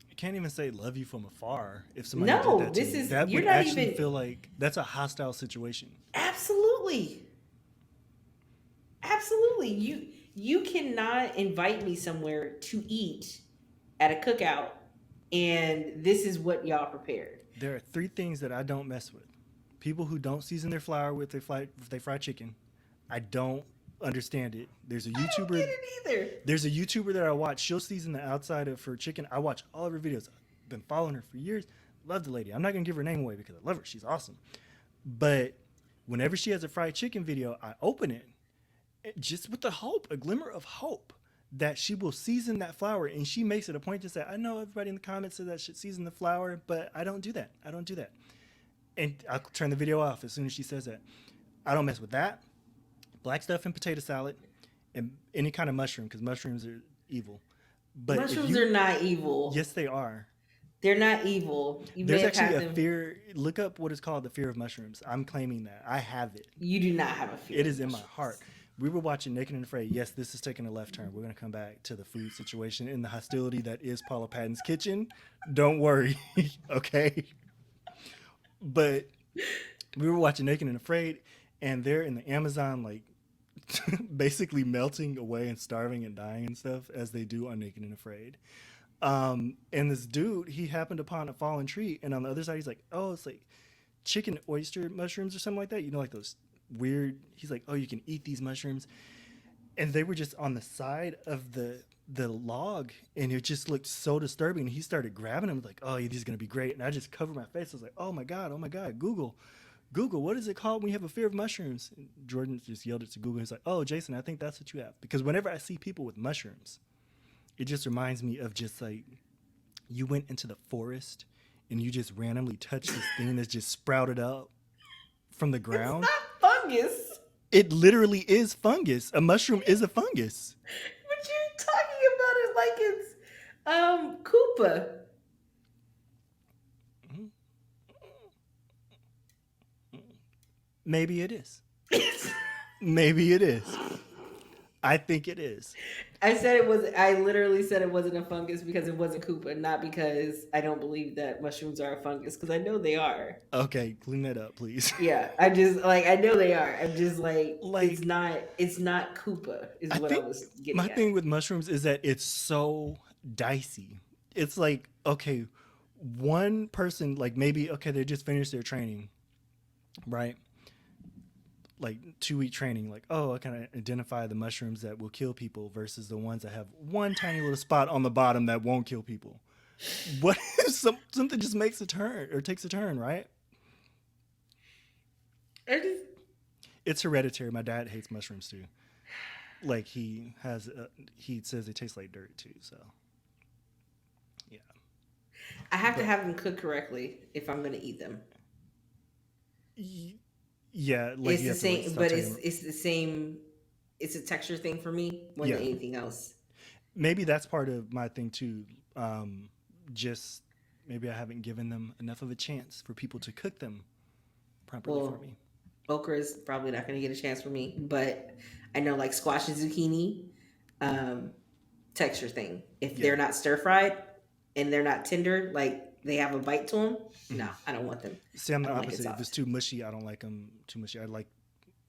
I can't even say love you from afar if somebody did No, that to this me. is That you're would not actually even feel like that's a hostile situation. absolutely. Absolutely. You cannot invite me somewhere to eat at a cookout and this is what y'all prepared. There are three things that I don't mess with. People who don't season their flour with their fried chicken. I don't understand it. I don't get it either. There's a YouTuber that I watch. She'll season the outside of her chicken. I watch all of her videos. I've been following her for years. Love the lady. I'm not gonna give her name away because I love her. She's awesome. But whenever she has a fried chicken video, I open it just with the hope, a glimmer of hope that she will season that flour. And she makes it a point to say, I know everybody in the comments said that should season the flour, but I don't do that. I don't do that. And I'll turn the video off as soon as she says that. I don't mess with that. Black stuff in potato salad and any kind of mushroom, because mushrooms are evil. But Mushrooms are not evil. yes, they are. They're not evil. You There's may have actually had a them. fear. Look up what is called the fear of mushrooms. I'm claiming that. I have it. You do not have a fear. It of is in my mushrooms. heart. We were watching Naked and Afraid. Yes, this is taking a left turn. We're going to come back to the food situation and the hostility that is Paula Patton's kitchen. Don't worry. Okay. But we were watching Naked and Afraid, and they're in the Amazon, like, basically melting away and starving and dying and stuff as they do on Naked and Afraid. And this dude, he happened upon a fallen tree, and on the other side, he's like, "Oh, it's like chicken oyster mushrooms or something like that. You know, like those weird." He's like, "Oh, you can eat these mushrooms," and they were just on the side of the log, and it just looked so disturbing. He started grabbing them, like, "Oh, these are gonna be great," and I just covered my face. I was like, "Oh my god, oh my god, Google." Google, what is it called when you have a fear of mushrooms? And Jordan just yelled it to Google. He's like, "Oh, Jason, I think that's what you have." Because whenever I see people with mushrooms, it just reminds me of just like you went into the forest and you just randomly touched this thing that's just sprouted up from the It's ground. not fungus. It literally is fungus. A mushroom is a fungus. But you're talking about it like it's Koopa. Maybe it is. Maybe it is. I think it is. I said it was. I literally said it wasn't a fungus because it wasn't Koopa, not because I don't believe that mushrooms are a fungus, because I know they are. Okay, clean that up, please. Yeah, I just like I know they are. I'm just like Like, it's not. It's not Koopa. Is I what I think was getting my at. thing with mushrooms is that it's so dicey. It's like, okay, one person, like maybe, okay, they just finished their training, right? Like 2 week training, like, oh, I can identify the mushrooms that will kill people versus the ones that have one tiny little spot on the bottom that won't kill people. What if something just makes a turn or takes a turn, right? I just, It's hereditary. My dad hates mushrooms too. Like he says they taste like dirt too. So yeah, I have to but have them cooked correctly if I'm going to eat them. yeah, like It's you the have to like same, start but taking. it's the same. It's a texture thing for me more than Yeah, anything else. maybe that's part of my thing too. Just maybe I haven't given them enough of a chance for people to cook them properly for Well, me. okra is probably not going to get a chance for me, but I know like squash and zucchini, um, texture thing. If Yeah. they're not stir fried and they're not tender, like they have a bite to them, no, Mhm. I don't want them. See, I'm I the don't like it opposite. If it's soft. too mushy, I don't like them too mushy. I like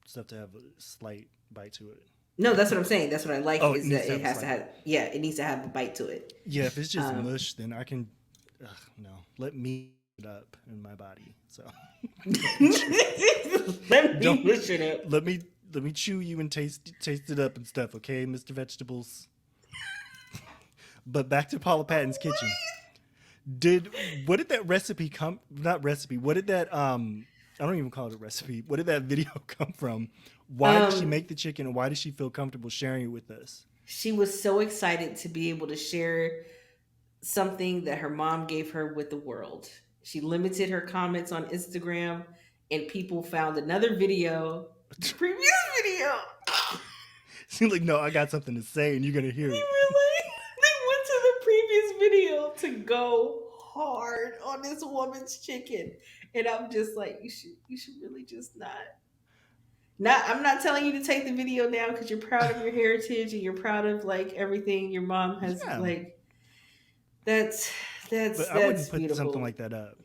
stuff to have a slight bite to it. No, that's what I'm saying. That's what I like Oh, it is needs that to it have a has to slight. have, yeah, it needs to have a bite to it. Yeah, if it's just Um, mush, then I can. Ugh, no, let me it up in my body. So let me chew. let me Don't push it up. let me let me chew you and taste it up and stuff. Okay, Mr. Vegetables. But back to Paula Patton's kitchen. Did what did that recipe come? Not recipe. What did that I don't even call it a recipe. What did that video come from? Why did she Um, make the chicken, and why did she feel comfortable sharing it with us? she was so excited to be able to share something that her mom gave her with the world. She limited her comments on Instagram, and people found another video, the previous video. She's like, no, I got something to say, and you're gonna hear They it. really they went to the previous video to go hard on this woman's chicken. And I'm just like, you should really just not I'm not telling you to take the video down because you're proud of your heritage and you're proud of like everything your mom has Yeah, like that's that's but I wouldn't that's put something beautiful. like that up.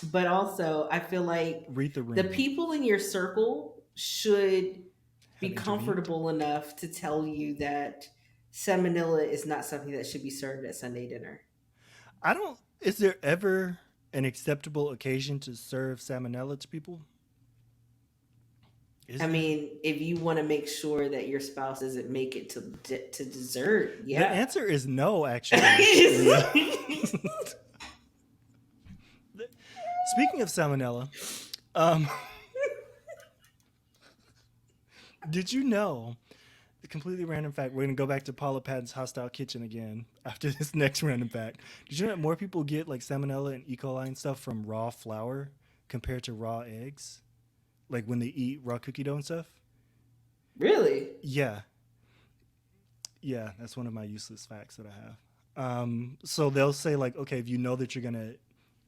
But also I feel like Read the the room. people in your circle should be Have intervened. comfortable enough to tell you that salmonella is not something that should be served at Sunday dinner. I don't. Is there ever an acceptable occasion to serve salmonella to people? Is I there? mean, if you want to make sure that your spouse doesn't make it to dessert, The yeah. answer is no, actually, Leah. Speaking of salmonella, um, did you know completely random fact. We're gonna go back to Paula Patton's hostile kitchen again after this next random fact. Did you know that more people get like salmonella and E. coli and stuff from raw flour compared to raw eggs? Like when they eat raw cookie dough and stuff? Really? Yeah, yeah, that's one of my useless facts that I have. So they'll say like, okay, if you know that you're gonna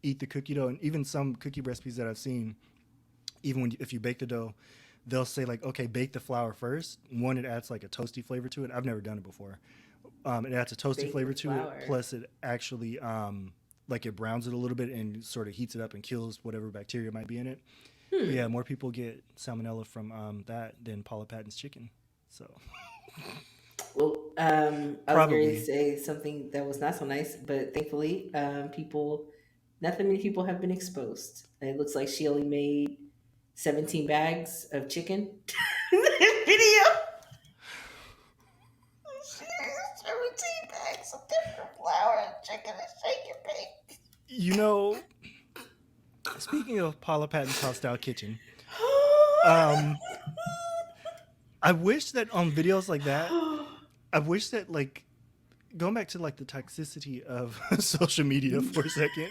eat the cookie dough, and even some cookie recipes that I've seen, even if you bake the dough, they'll say like, okay, bake the flour first. One, it adds like a toasty flavor to it. I've never done it before. It adds a toasty Bake the flavor to it. flour. Plus, it actually like it browns it a little bit and sort of heats it up and kills whatever bacteria might be in it. But Hmm. yeah, more people get salmonella from that than Paula Patton's chicken. So Well, I was going to probably. say something that was not so nice, but thankfully, people, not that many people have been exposed. It looks like she only made 17 bags of chicken. Video. She used 17 bags of different flour and chicken and shake and bake. You know, speaking of Paula Patton's hostile kitchen, um, I wish that on videos like that, I wish that like going back to like the toxicity of social media for a second,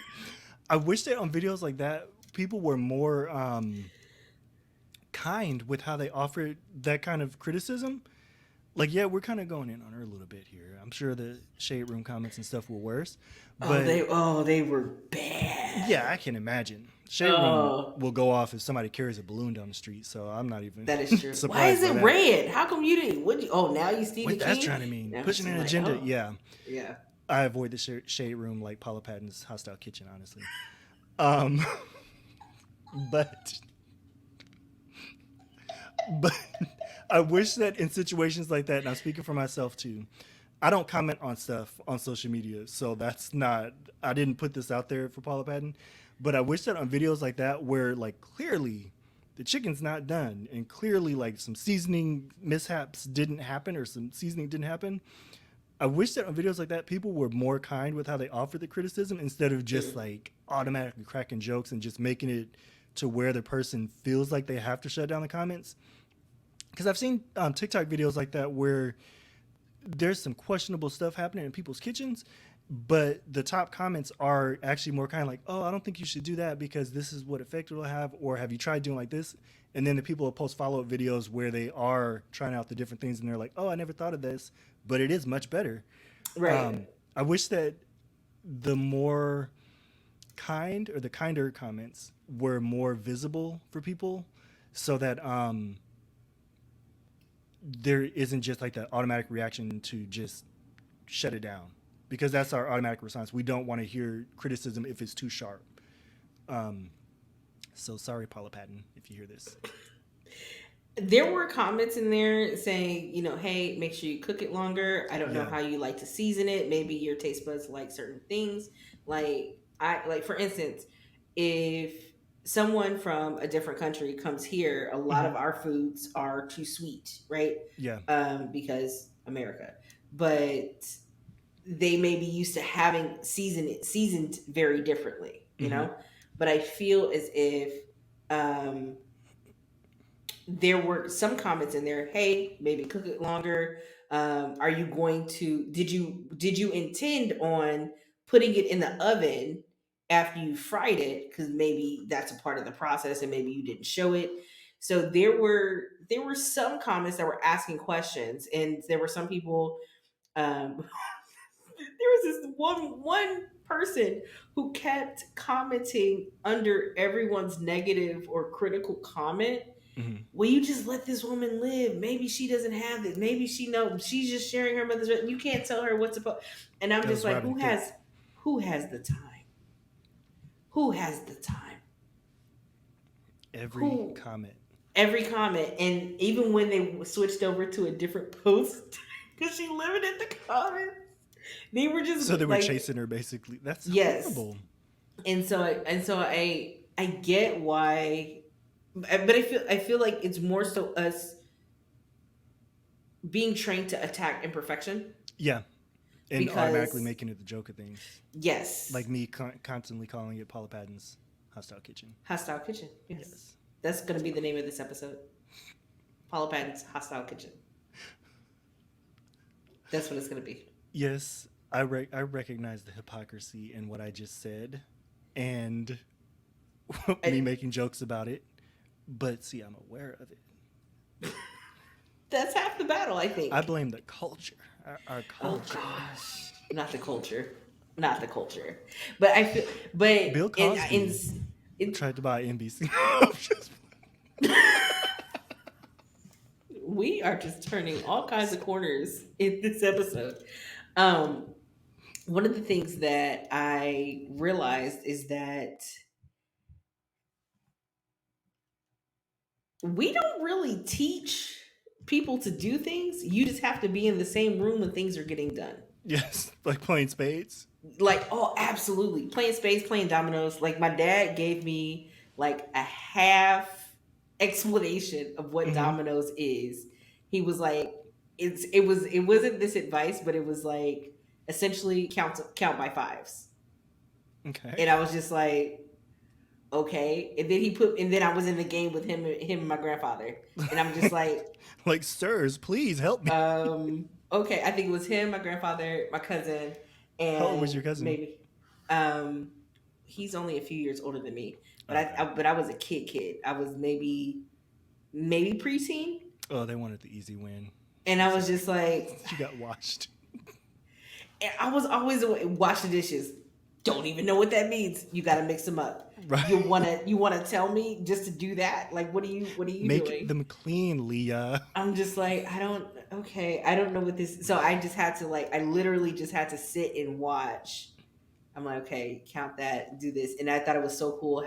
I wish that on videos like that, people were more kind with how they offered that kind of criticism. Like, yeah, we're kind of going in on her a little bit here. I'm sure the shade room comments and stuff were worse, but they were bad. yeah, I can imagine. Shade room Oh, will go off if somebody carries a balloon down the street, so I'm not even that is true. Why is surprised by it that. red? How come you didn't? What? Oh, now you see the What that's king. trying to mean? And I'm Pushing just an like, agenda, oh, yeah. yeah. I avoid the shade room like Paula Patton's hostile kitchen, honestly. Um, but but I wish that in situations like that, and I'm speaking for myself too, I don't comment on stuff on social media, so that's not. I didn't put this out there for Paula Patton, but I wish that on videos like that, where like clearly the chicken's not done, and clearly like some seasoning mishaps didn't happen, or some seasoning didn't happen. I wish that on videos like that, people were more kind with how they offer the criticism instead of just Mm. like automatically cracking jokes and just making it to where the person feels like they have to shut down the comments. Because I've seen TikTok videos like that where there's some questionable stuff happening in people's kitchens, but the top comments are actually more kind of like, oh, I don't think you should do that because this is what effect it'll have, or have you tried doing like this? And then the people will post follow up videos where they are trying out the different things and they're like, oh, I never thought of this, but it is much better. Right. I wish that the more kind or the kinder comments were more visible for people so that there isn't just like that automatic reaction to just shut it down, because that's our automatic response. We don't want to hear criticism if it's too sharp. Um, so sorry, Paula Patton, if you hear this. There were comments in there saying, hey, make sure you cook it longer. I don't know Yeah. how you like to season it. Maybe your taste buds like certain things. Like for instance, if someone from a different country comes here, a lot Hmm. of our foods are too sweet, right? Yeah. Because America. But they may be used to having seasoned very differently, Hmm. But I feel as if um there were some comments in there, hey, maybe cook it longer. Are you going to did you intend on putting it in the oven after you fried it, because maybe that's a part of the process and maybe you didn't show it. So there were some comments that were asking questions, and there were some people, um there was this one person who kept commenting under everyone's negative or critical comment. Hmm. Will you just let this woman live? Maybe she doesn't have this. Maybe she knows she's just sharing her mother's. You can't tell her what's supposed. And I'm That just was like, Rodney Thicke. who has the time? Who has the time? Every Who comment. every comment, and even when they switched over to a different post, because she limited the comments, they were just So they were like, chasing her basically. That's yes. horrible. And so I get why, but I feel like it's more so us being trained to attack imperfection. Yeah. And automatically Because making it the joke of things. yes, Like me constantly calling it Paula Patton's hostile kitchen. hostile kitchen. Yes, Yes. that's going to be the name of this episode. Paula Patton's hostile kitchen. That's what it's gonna be. Yes, I recognize the hypocrisy in what I just said, and me I, making jokes about it. But see, I'm aware of it. that's half the battle, I I think. blame the culture, our Oh culture. gosh, not the culture, not the culture. But I feel, but Bill Cosby in tried to buy NBC. we are just turning all kinds of corners in this episode. Um, One of the things that I realized is that we don't really teach people to do things. You just have to be in the same room when things are getting done. Yes, like playing spades. Like, oh, absolutely. Playing spades, playing dominoes. Like, my dad gave me like a half explanation of what Hmm. dominoes is. He was like, it wasn't this advice, but it was like essentially count by fives. Okay. And I was just like, okay. And then I was in the game with him and my grandfather. And I'm just like, Like, sirs, please help me. okay. I think it was him, my grandfather, my cousin, How old was your and cousin? maybe um he's only a few years older than me. But Okay. I was a kid. I was maybe preteen. Oh, they wanted the easy win. And I It's was like just like, you got washed. and I was always wash the dishes. Don't even know what that means. You got to mix them up. Right. You wanna tell me just to do that? Like, what are you Make doing? them clean, Leah. I'm just like, I don't. Okay, I don't know what this. So I just had to like, I literally just had to sit and watch. I'm like, okay, count that, do this, and I thought it was so cool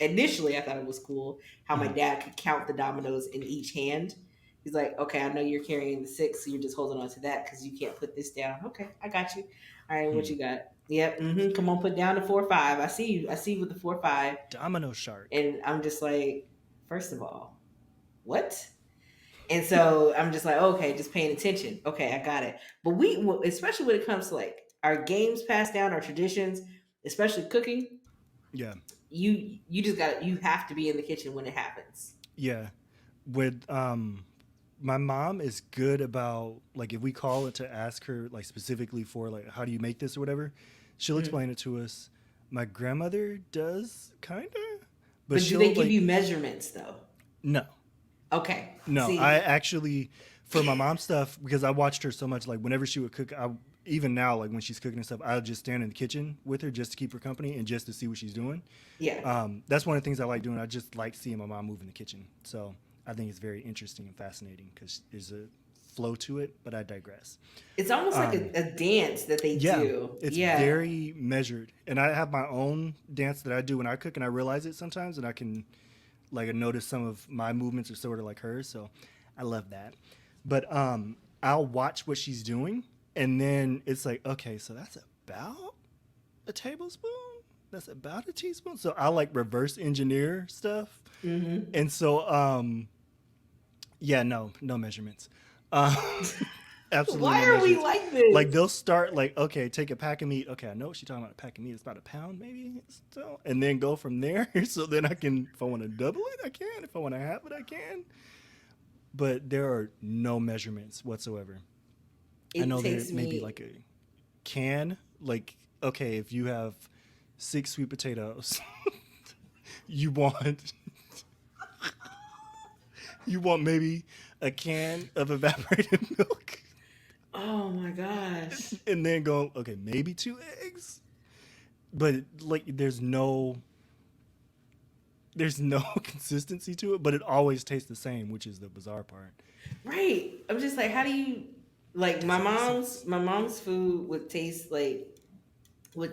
initially I thought it was cool how my Mhm. dad could count the dominoes in each hand. He's like, okay, I know you're carrying the six, so you're just holding on to that because you can't put this down. Okay, I got you. All right, what Hmm. you got? Yep. Come on, put down the 4 5. I see you. I see you with the 4 5, Domino shark. and I'm just like, first of all, what? And so I'm just like, okay, just paying attention. Okay, I got it. But especially when it comes to like our games passed down, our traditions, especially cooking, Yeah. you just got you have to be in the kitchen when it happens. Yeah. With my mom is good about like if we call it to ask her like specifically for like how do you make this or whatever, she'll Mm. explain it to us. My grandmother does kind of, but But do she'll they give you like measurements though? no. Okay, No, I see, actually for my mom stuff because I watched her so much. Like whenever she would cook, I even now like when she's cooking and stuff, I'll just stand in the kitchen with her just to keep her company and just to see what she's doing. yeah, That's one of the things I like doing. I just like seeing my mom move in the kitchen. So I think it's very interesting and fascinating because there's a flow to it. But I digress. it's almost like Um, a dance that they yeah, do. it's Yeah, very measured, and I have my own dance that I do when I cook, and I realize it sometimes, and I can like notice some of my movements are sort of like hers. So I love that. But I'll watch what she's doing, and then it's like, okay, so that's about a tablespoon. That's about a teaspoon. So I like reverse engineer stuff, hmm. and so yeah, no measurements. Um, absolutely no Why are we measurements. like Like this? they'll start like, okay, take a pack of meat. Okay, I know what she's talking about. A pack of meat. It's about a pound, maybe. So, and then go from there. So then I can, if I want to double it, I can. If I want to half it, I can. But there are no measurements whatsoever. I It know there takes may be me. like a can. Like, okay, if you have 6 sweet potatoes, you want you want maybe a can of evaporated milk, Oh my gosh. and then go, okay, maybe 2 eggs. But like, there's no consistency to it, but it always tastes the same, which is the bizarre part. Right. I'm just like, how do you like Does it make sense? my mom's food would taste like would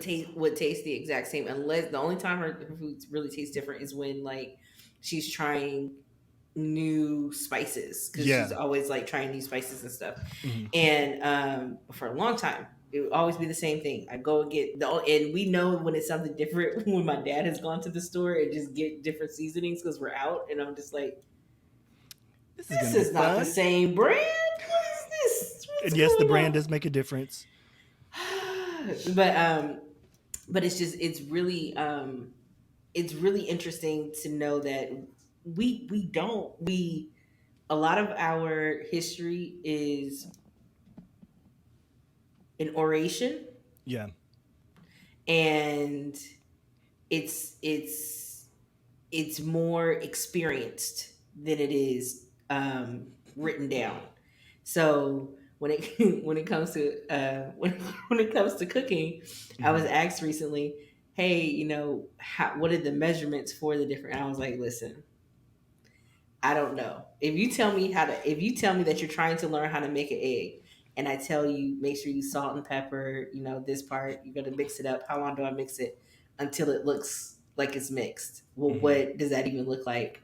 taste the exact same unless the only time her food really tastes different is when like she's trying new spices because she's Yeah. always like trying new spices and stuff. Hmm. And for a long time it would always be the same thing. I go and get the and we know when it's something different when my dad has gone to the store and just get different seasonings because we're out and I'm just like, This is this gonna be is not the fun. same brand. What is this? And What's yes, the going brand on? does make a difference. But it's just it's really interesting to know that we don't we a lot of our history is an oration, Yeah. and it's it's it's more experienced than it is written down. So when it when it comes to when it comes to cooking, I was Hmm. asked recently, "Hey, what are the measurements for the different?" And I was like, "Listen, I don't know. If you tell me that you're trying to learn how to make an egg, and I tell you make sure you salt and pepper, this part you're gonna mix it up. How long do I mix it until it looks like it's mixed? Well, Hmm. what does that even look like?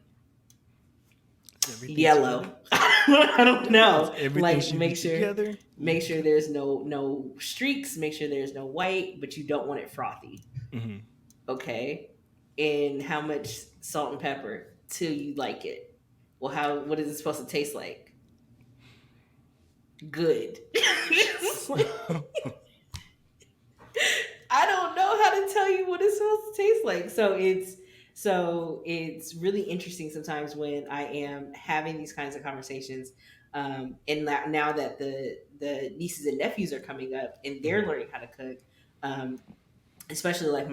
Is everything together? Yellow. I don't Is know. everything Like should be together? make sure there's no streaks. Make sure there's no white, but you don't want it frothy. Hmm. Okay, and how much salt and pepper till you like it? Well, what is it supposed to taste like? Good. I don't know how to tell you what it's supposed to taste like. So it's really interesting sometimes when I am having these kinds of conversations. And now that the nieces and nephews are coming up and they're Hmm. learning how to cook, um, especially like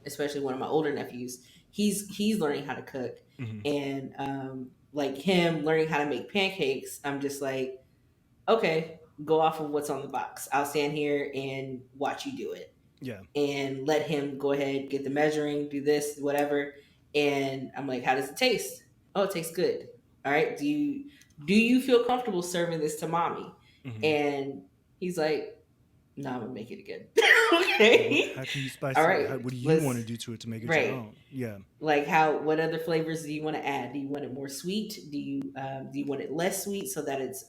especially one of my older nephews, he's learning how to cook, Hmm. and like him learning how to make pancakes. I'm just like, okay, go off of what's on the box. I'll stand here and watch you do it, Yeah. and let him go ahead, get the measuring, do this, whatever. And I'm like, how does it taste? Oh, it tastes good. All right. Do you feel comfortable serving this to mommy? Hmm. And he's like, no, I'm gonna make it again. Well, Okay. how can you All spice it? right. What do you want to Let's do to it to make it your right. own? Yeah. Like what other flavors do you want to add? Do you want it more sweet? Do you want it less sweet so that it's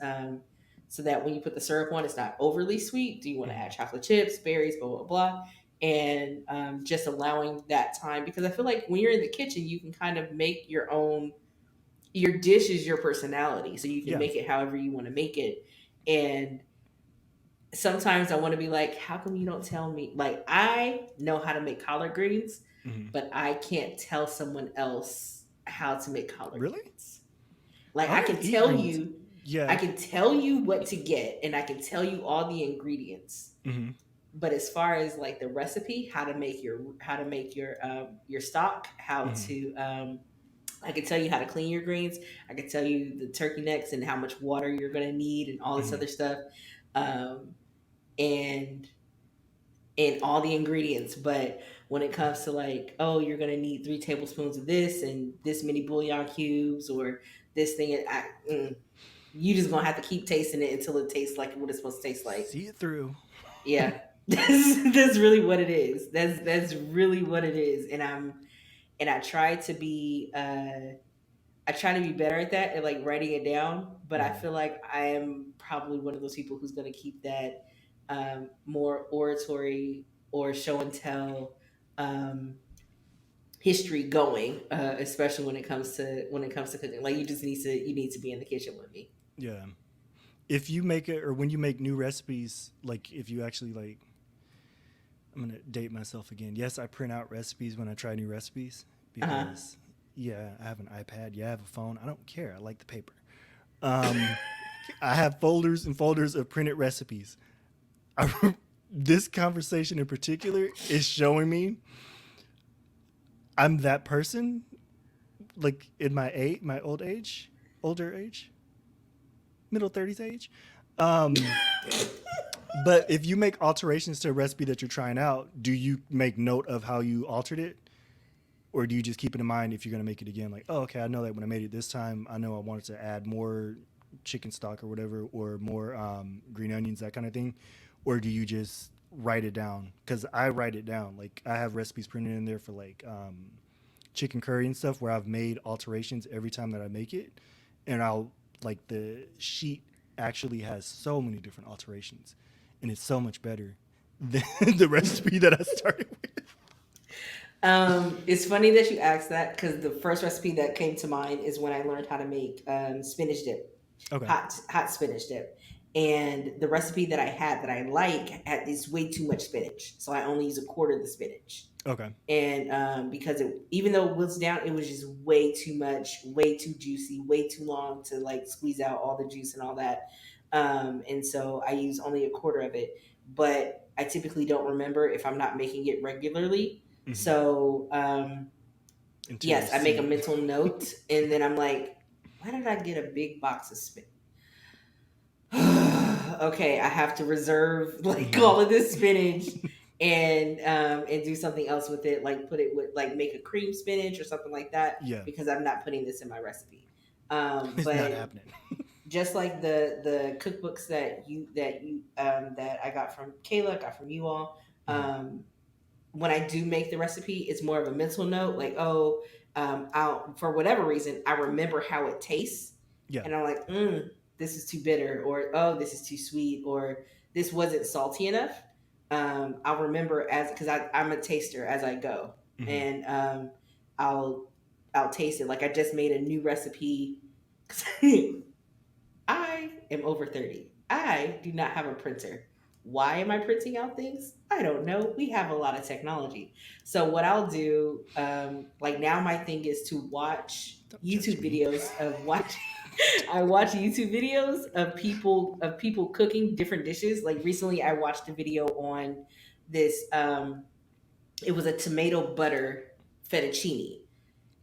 so that when you put the syrup on, it's not overly sweet? Do you want to add Hmm. chocolate chips, berries, blah blah blah? And just allowing that time, because I feel like when you're in the kitchen, you can kind of make your own. Your dish is your personality, so you can Yeah. make it however you want to make it. And sometimes I want to be like, how come you don't tell me? Like, I know how to make collard greens, Hmm. but I can't tell someone else how to make collard Really? greens. Like, I don't even eat greens. I Yeah. can tell you what to get, and I can tell you all the ingredients. Hmm. But as far as like the recipe, how to make your stock, how Hmm. to I can tell you how to clean your greens. I can tell you the turkey necks and how much water you're going to need and all this Hmm. other stuff. Um, and all the ingredients. But when it comes to like, oh, you're gonna need 3 tablespoons of this and this many bouillon cubes or this thing, you just gonna have to keep tasting it until it tastes like what it's supposed to taste like. See it through. Yeah, that's really what it is. That's really what it is. And I try to be I try to be better at that and like writing it down, but I Hmm. feel like I am probably one of those people who's going to keep that more oratory or show and tell um, history going, especially when it comes to cooking. Like you need to be in the kitchen with me. Yeah. If you make it, or when you make new recipes, like if you actually like, I'm gonna date myself again. Yes, I print out recipes when I try new recipes Uh huh. because, yeah, I have an iPad. Yeah, I have a phone. I don't care. I like the paper. Um, I have folders and folders of printed recipes. This conversation in particular is showing me I'm that person, like in my older age, middle 30s age. Um, but if you make alterations to a recipe that you're trying out, do you make note of how you altered it? Or do you just keep it in mind if you're going to make it again? Like, oh, okay, I know that when I made it this time, I know I wanted to add more chicken stock or whatever, or more green onions, that kind of thing. Or do you just write it down? Because I write it down. Like, I have recipes printed in there for like chicken curry and stuff where I've made alterations every time that I make it. And I'll, like, the sheet actually has so many different alterations. And it's so much better than the recipe that I started with. It's funny that you asked that because the first recipe that came to mind is when I learned how to make spinach dip, Okay. hot spinach dip. And the recipe that I had that I like had is way too much spinach, so I only use a quarter of the spinach. Okay. And because even though it was down, it was just way too much, way too juicy, way too long to like squeeze out all the juice and all that. And so I use only a quarter of it. but I typically don't remember if I'm not making it regularly. Mm-hmm. So Until you yes, I make a see it. mental note, and then I'm like, why did I get a big box of spinach? Okay, I have to reserve like Mm-hmm. all of this spinach and do something else with it, like put it with like make a cream spinach or something like that Yeah, because I'm not putting this in my recipe. it's not But happening. just like the cookbooks that I got from Kayla, got from you all. Mm-hmm. When I do make the recipe, it's more of a mental note, like, oh, I'll for whatever reason I remember how it tastes, Yeah. and I'm like, this is too bitter, or oh, this is too sweet, or this wasn't salty enough. I'll remember as because I'm a taster as I go, Mm-hmm. and I'll I'll taste it. Like I just made a new recipe. I am over 30. I do not have a printer. Why am I printing out things? I don't know. We have a lot of technology. So, what I'll do, like now, my thing is to watch Don't judge YouTube me. videos of watch. I watch YouTube videos of people cooking different dishes. Like recently, I watched a video on this. It was a tomato butter fettuccine,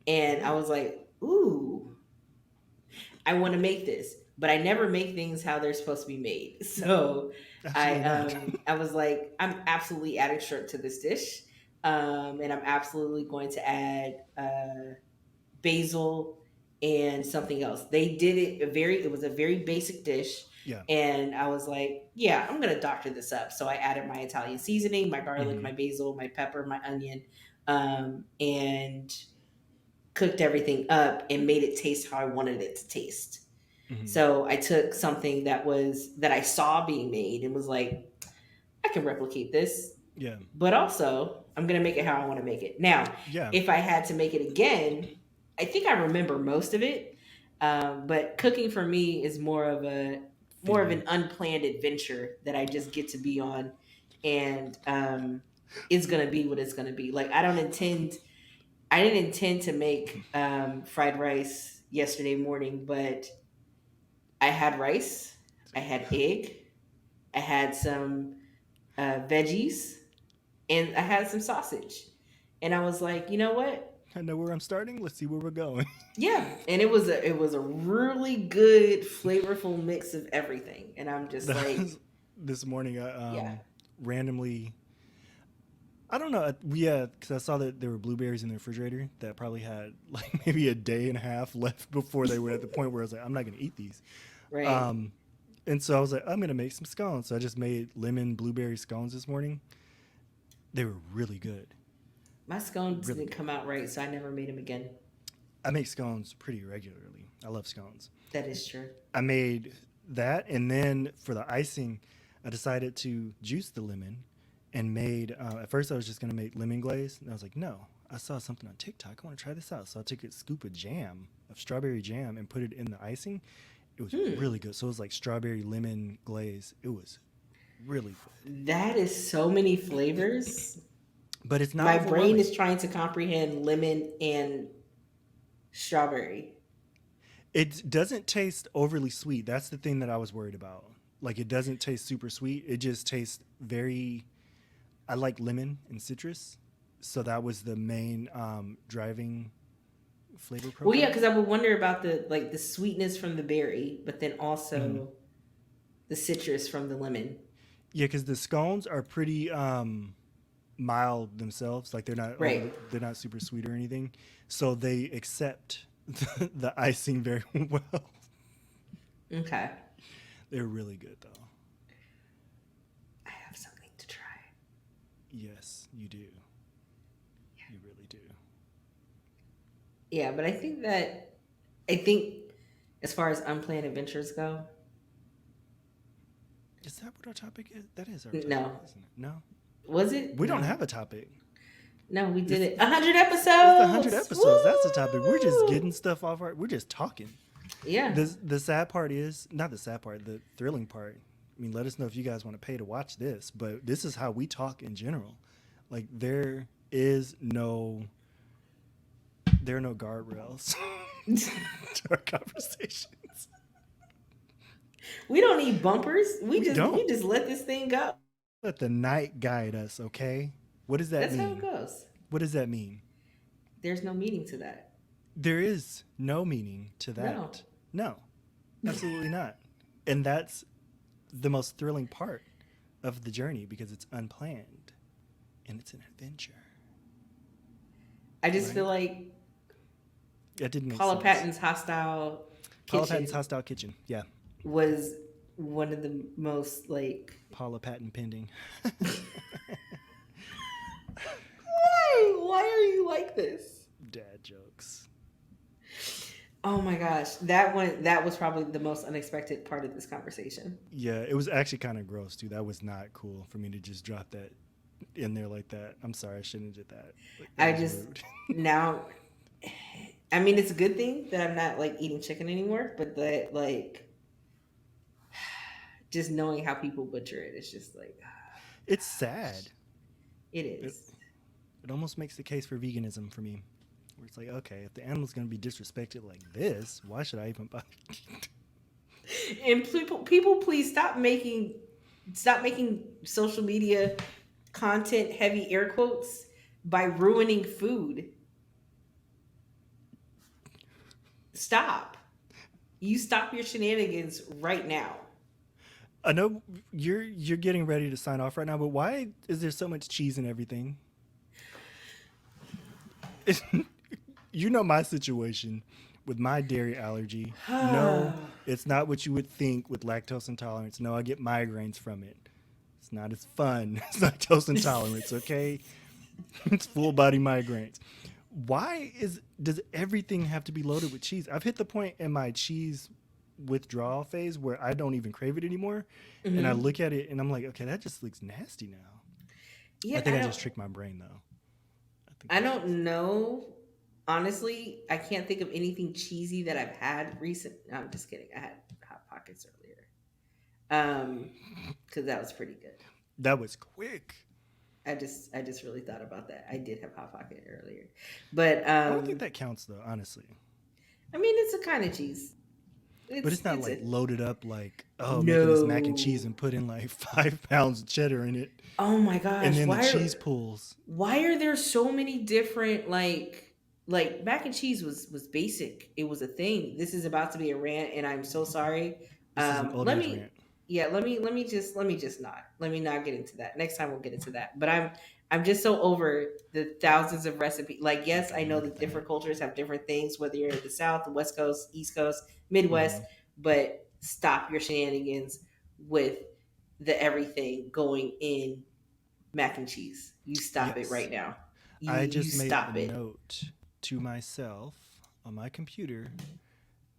and I Ooh, was like, "Ooh, I want to make this, but I never make things how they're supposed to be made." So absolutely not. I was like, I'm absolutely adding shrimp to this dish, and I'm absolutely going to add basil and something else. They did it it was a very basic dish, Yeah. and I was like, yeah, I'm gonna doctor this up. So I added my Italian seasoning, my garlic, Mm-hmm. my basil, my pepper, my onion, and cooked everything up and made it taste how I wanted it to taste. Mm-hmm. So I took something that I saw being made and was like, I can replicate this, Yeah. but also I'm gonna make it how I want to make it. Now, Yeah. if I had to make it again, I think I remember most of it. But cooking for me is more of Feeling. an unplanned adventure that I just get to be on, and it's gonna be what it's gonna be. Like I didn't intend to make fried rice yesterday morning, but I had rice, I had egg, I had some veggies, and I had some sausage. And I was like, you know what? I know where I'm starting. Let's see where we're going. Yeah. And it was a really good, flavorful mix of everything. And I'm just That like, was this morning. I yeah. randomly. I don't know. Because I saw that there were blueberries in the refrigerator that probably had like maybe a day and a half left before they were at the point where I was like, I'm not gonna eat these. Right. Um, and so I was like, I'm gonna make some scones. So I just made lemon blueberry scones this morning. They were really good, My scones really didn't good. come out right, so I never made them again. I make scones pretty regularly. I love scones. That is true. I made that, and then for the icing, I decided to juice the lemon and made. At first, I was just gonna make lemon glaze, and I was like, no. I saw something on TikTok. I want to try this out. So I took a scoop of jam, of strawberry jam, and put it in the icing. It was Hmm. really good. So it was like strawberry lemon glaze. It was really good, That is so many flavors. but it's not My brain overwhelming. is trying to comprehend lemon and strawberry. It doesn't taste overly sweet. That's the thing that I was worried about. Like it doesn't taste super sweet. It just tastes very. I like lemon and citrus, so that was the main driving flavor Well, yeah, profile. because I would wonder about the sweetness from the berry, but then Mm-hmm. also the citrus from the lemon. Yeah, because the scones are pretty mild themselves. Like Right. they're not super sweet or anything. So they accept the icing very well. Okay. They're really good though. I have something to try. Yes, you do. You really do. Yeah, but I think as far as unplanned adventures go, Is that what our topic is? That is our topic, no. isn't it? No, Was it? we don't No. have a topic. No, we did This it. 100 it's 100 episodes. episodes. That's the topic. We're just Woo! getting stuff off our. We're just talking. Yeah. The sad part is not the sad part. The thrilling part. I mean, let us know if you guys want to pay to watch this. But this is how we talk in general. Like there are no guardrails to our conversations. We don't need bumpers. We We just we don't. just let this thing go. Let the night guide us, okay? What does that That's how it mean? goes. What does that mean? There's no meaning to that. There is no meaning to No. that. No, absolutely not. And that's the most thrilling part of the journey because it's unplanned and it's an adventure, I just feel right? like That didn't make Paula sense. Patton's Hostile Paula Patton's Kitchen Hostile Kitchen. Yeah. was one of the most like Paula Patton pending. why are you like this? Dad jokes. Oh my gosh, that was probably the most unexpected part of this conversation. Yeah, it was actually kind of gross, too. That was not cool for me to just drop that in there like that. I'm sorry, I shouldn't have did that. Like, that I was just rude. now I mean it's a good thing that I'm not like eating chicken anymore, but that like just knowing how people butcher it, it's just like It's sad. it It, is. it almost makes the case for veganism for me. Where it's like, okay, if the animal's going to be disrespected like this, why should I even bother? And people please stop making social media content heavy air quotes by ruining food. Stop. You stop your shenanigans right now. I know you're getting ready to sign off right now, but why is there so much cheese in everything? You know my situation with my dairy allergy. No, it's not what you would think with lactose intolerance. No, I get migraines from it. It's not as fun as lactose intolerance, okay? It's full body migraines. Why does everything have to be loaded with cheese? I've hit the point in my cheese withdrawal phase where I don't even crave it anymore. And I Hmm. look at it and I'm like, okay, that just looks nasty now. I Yeah, think I just tricked my brain though. I think I that's don't just know. Honestly, I can't think of anything cheesy that I've had recent. No, I'm just kidding. I had hot pockets earlier. Because that was pretty good. that was quick. I just really thought about that. I did have hot pocket earlier, but I don't think that counts though, honestly. I mean it's a kind of cheese. But it's not It's like a loaded up like, oh, making this mac and cheese no. and putting like 5 pounds of cheddar in it. Oh my And gosh, then the cheese pools. why are there so many different like mac and cheese was basic. It was a thing. This is about to be a rant and I'm so sorry. This is an old Let age me rant. yeah, let me just not. Let me not get into that. Next time we'll get into that. But I'm just so over the thousands of recipes. Like yes, I Okay, know look that at that. different cultures have different things whether you're in the south, the west coast, east coast, midwest, Hmm. but stop your shenanigans with the everything going in mac and cheese. You stop it Yes. right now. I You just made a stop it. note to myself on my computer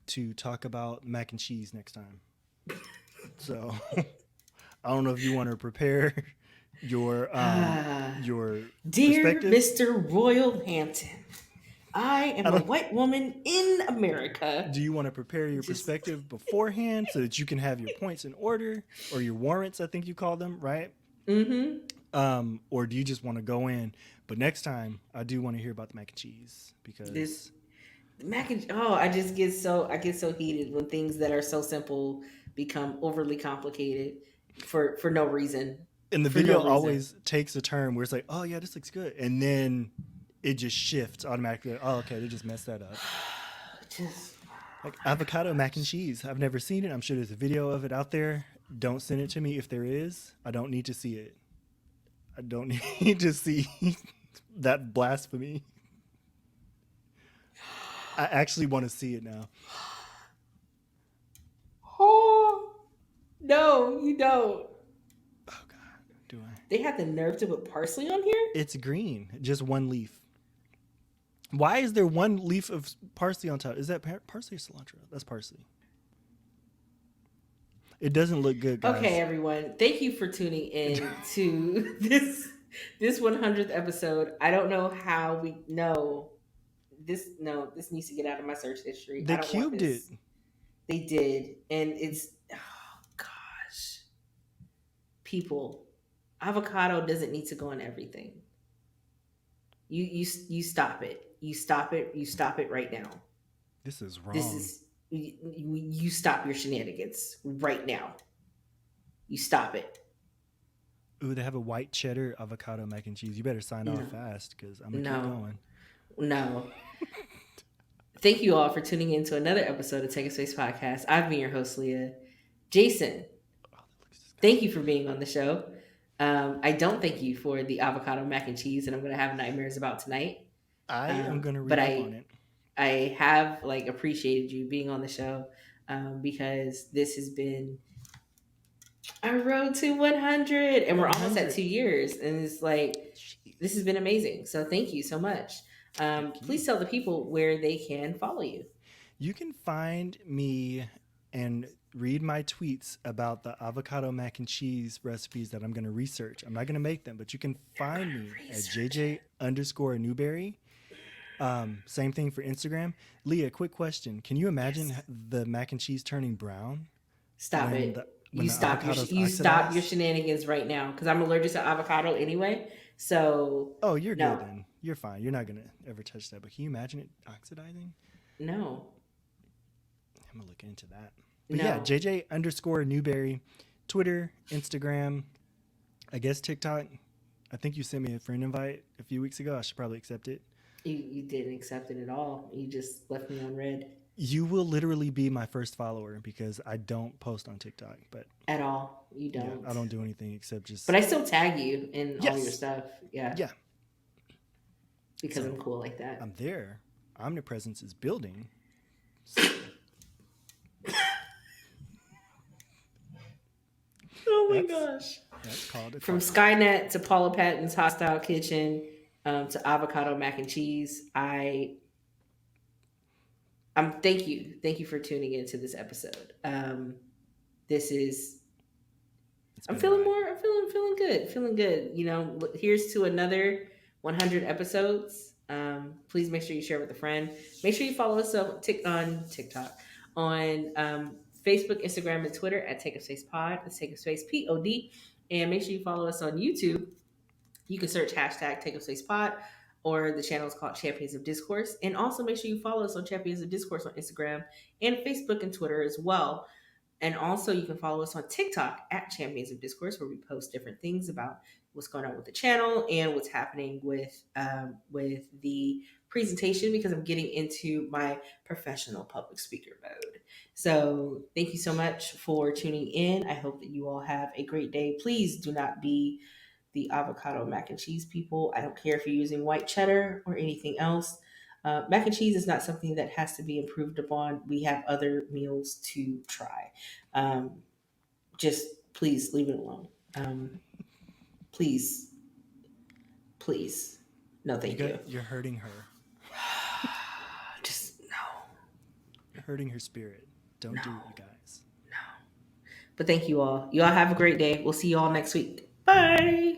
to talk about mac and cheese next time. So I don't know if you want to prepare your Dear perspective. Mr. Royal Hampton, I I am a don't. white woman in America. Do you want to prepare your Just perspective beforehand so that you can have your points in order or your warrants? I think you call them, right? mm-hmm. Or do you just want to go in? But next time, I do want to hear about the mac and cheese This because mac and I get so heated when things that are so simple become overly complicated for no reason. and the For no video reason. always takes a turn where it's like, oh yeah, this looks good, and then it just shifts automatically. Oh, okay, they just messed that up. Just oh Like my avocado mac and gosh. cheese. I've never seen it. I'm sure there's a video of it out there. Don't send it to me if there is. I don't need to see it. I don't need to see that blasphemy. I actually want to see it now. Oh no, you don't. Oh God, do I? They had the nerve to put parsley on here? It's green, just one leaf. Why is there one leaf of parsley on top? Is that parsley or cilantro? That's parsley. It doesn't look good, Okay, guys. everyone. Thank you for tuning in to this 100th episode. I don't know how we know this no, this needs to get out of my search history. I They don't want cubed it. this. They did and it's oh gosh. People, avocado doesn't need to go in everything. You stop it. You stop it. You stop it right now. This is This wrong. is you stop your shenanigans right now. You stop it. Ooh, they have a white cheddar avocado mac and cheese. You better sign off No, fast because I'm gonna keep no, going. no. Thank you all for tuning in to another episode of Take a Space Podcast. I've been your host, Leah. Jason, Oh, that looks thank you disgusting. for being on the show. I don't thank you for the avocado mac and cheese that I'm going to have nightmares about tonight. I am gonna But read up on it. I have like appreciated you being on the show because this has been our road to 100, and we're almost at 100. 2 years, and it's like this Jeez. has been amazing. So thank you so much. Thank you. Please tell the people where they can follow you. You can find me and read my tweets about the avocado mac and cheese recipes that I'm going to research. I'm not going to make them, but you can You're find me gonna at research it. JJ underscore Newberry. Same thing for Instagram. Leah, quick question. Can you imagine Yes. the mac and cheese turning brown Stop when it. the avocados You stop your oxidize? shenanigans right now because I'm allergic to avocado anyway. So Oh, you're good no, then. You're fine. You're not going to ever touch that. But can you imagine it oxidizing? no, I'm going to look into that. But yeah, no. JJ underscore Newberry, Twitter, Instagram, I guess TikTok. I think you sent me a friend invite a few weeks ago. I should probably accept it. You didn't accept it at all. You just left me on red You will literally be my first follower because I don't post on TikTok. But at all. You yeah, don't. I don't do anything except But just I still tag you in all your yes, stuff. Yeah, yeah. because I'm So cool like that. I'm there. Omnipresence is building. So Oh my that's gosh. that's called a From title. Skynet to Paula Patton's Hostile Kitchen to avocado mac and cheese, thank you for tuning into this episode. This is It's been a ride. I'm feeling good, feeling good. You know, here's to another 100 episodes. Please make sure you share with a friend. Make sure you follow us on TikTok, on Facebook, Instagram, and Twitter at Take a Space Pod. Let's Take a Space Pod, and make sure you follow us on YouTube. You can search hashtag Take a Space Pod, or the channel is called Champions of Discourse. And also make sure you follow us on Champions of Discourse on Instagram and Facebook and Twitter as well. And also, you can follow us on TikTok at Champions of Discourse, where we post different things about what's going on with the channel and what's happening with the presentation. Because I'm getting into my professional public speaker mode. So, thank you so much for tuning in. I hope that you all have a great day. Please do not be the avocado mac and cheese people. I don't care if you're using white cheddar or anything else. Mac and cheese is not something that has to be improved upon. We have other meals to try. Um, just please leave it alone. Please, please. No, thank you. You're hurting her. Just no, You're hurting her spirit. Don't no, do it, you guys. no. But thank you all. You all have a great day. We'll see you all next week. Bye.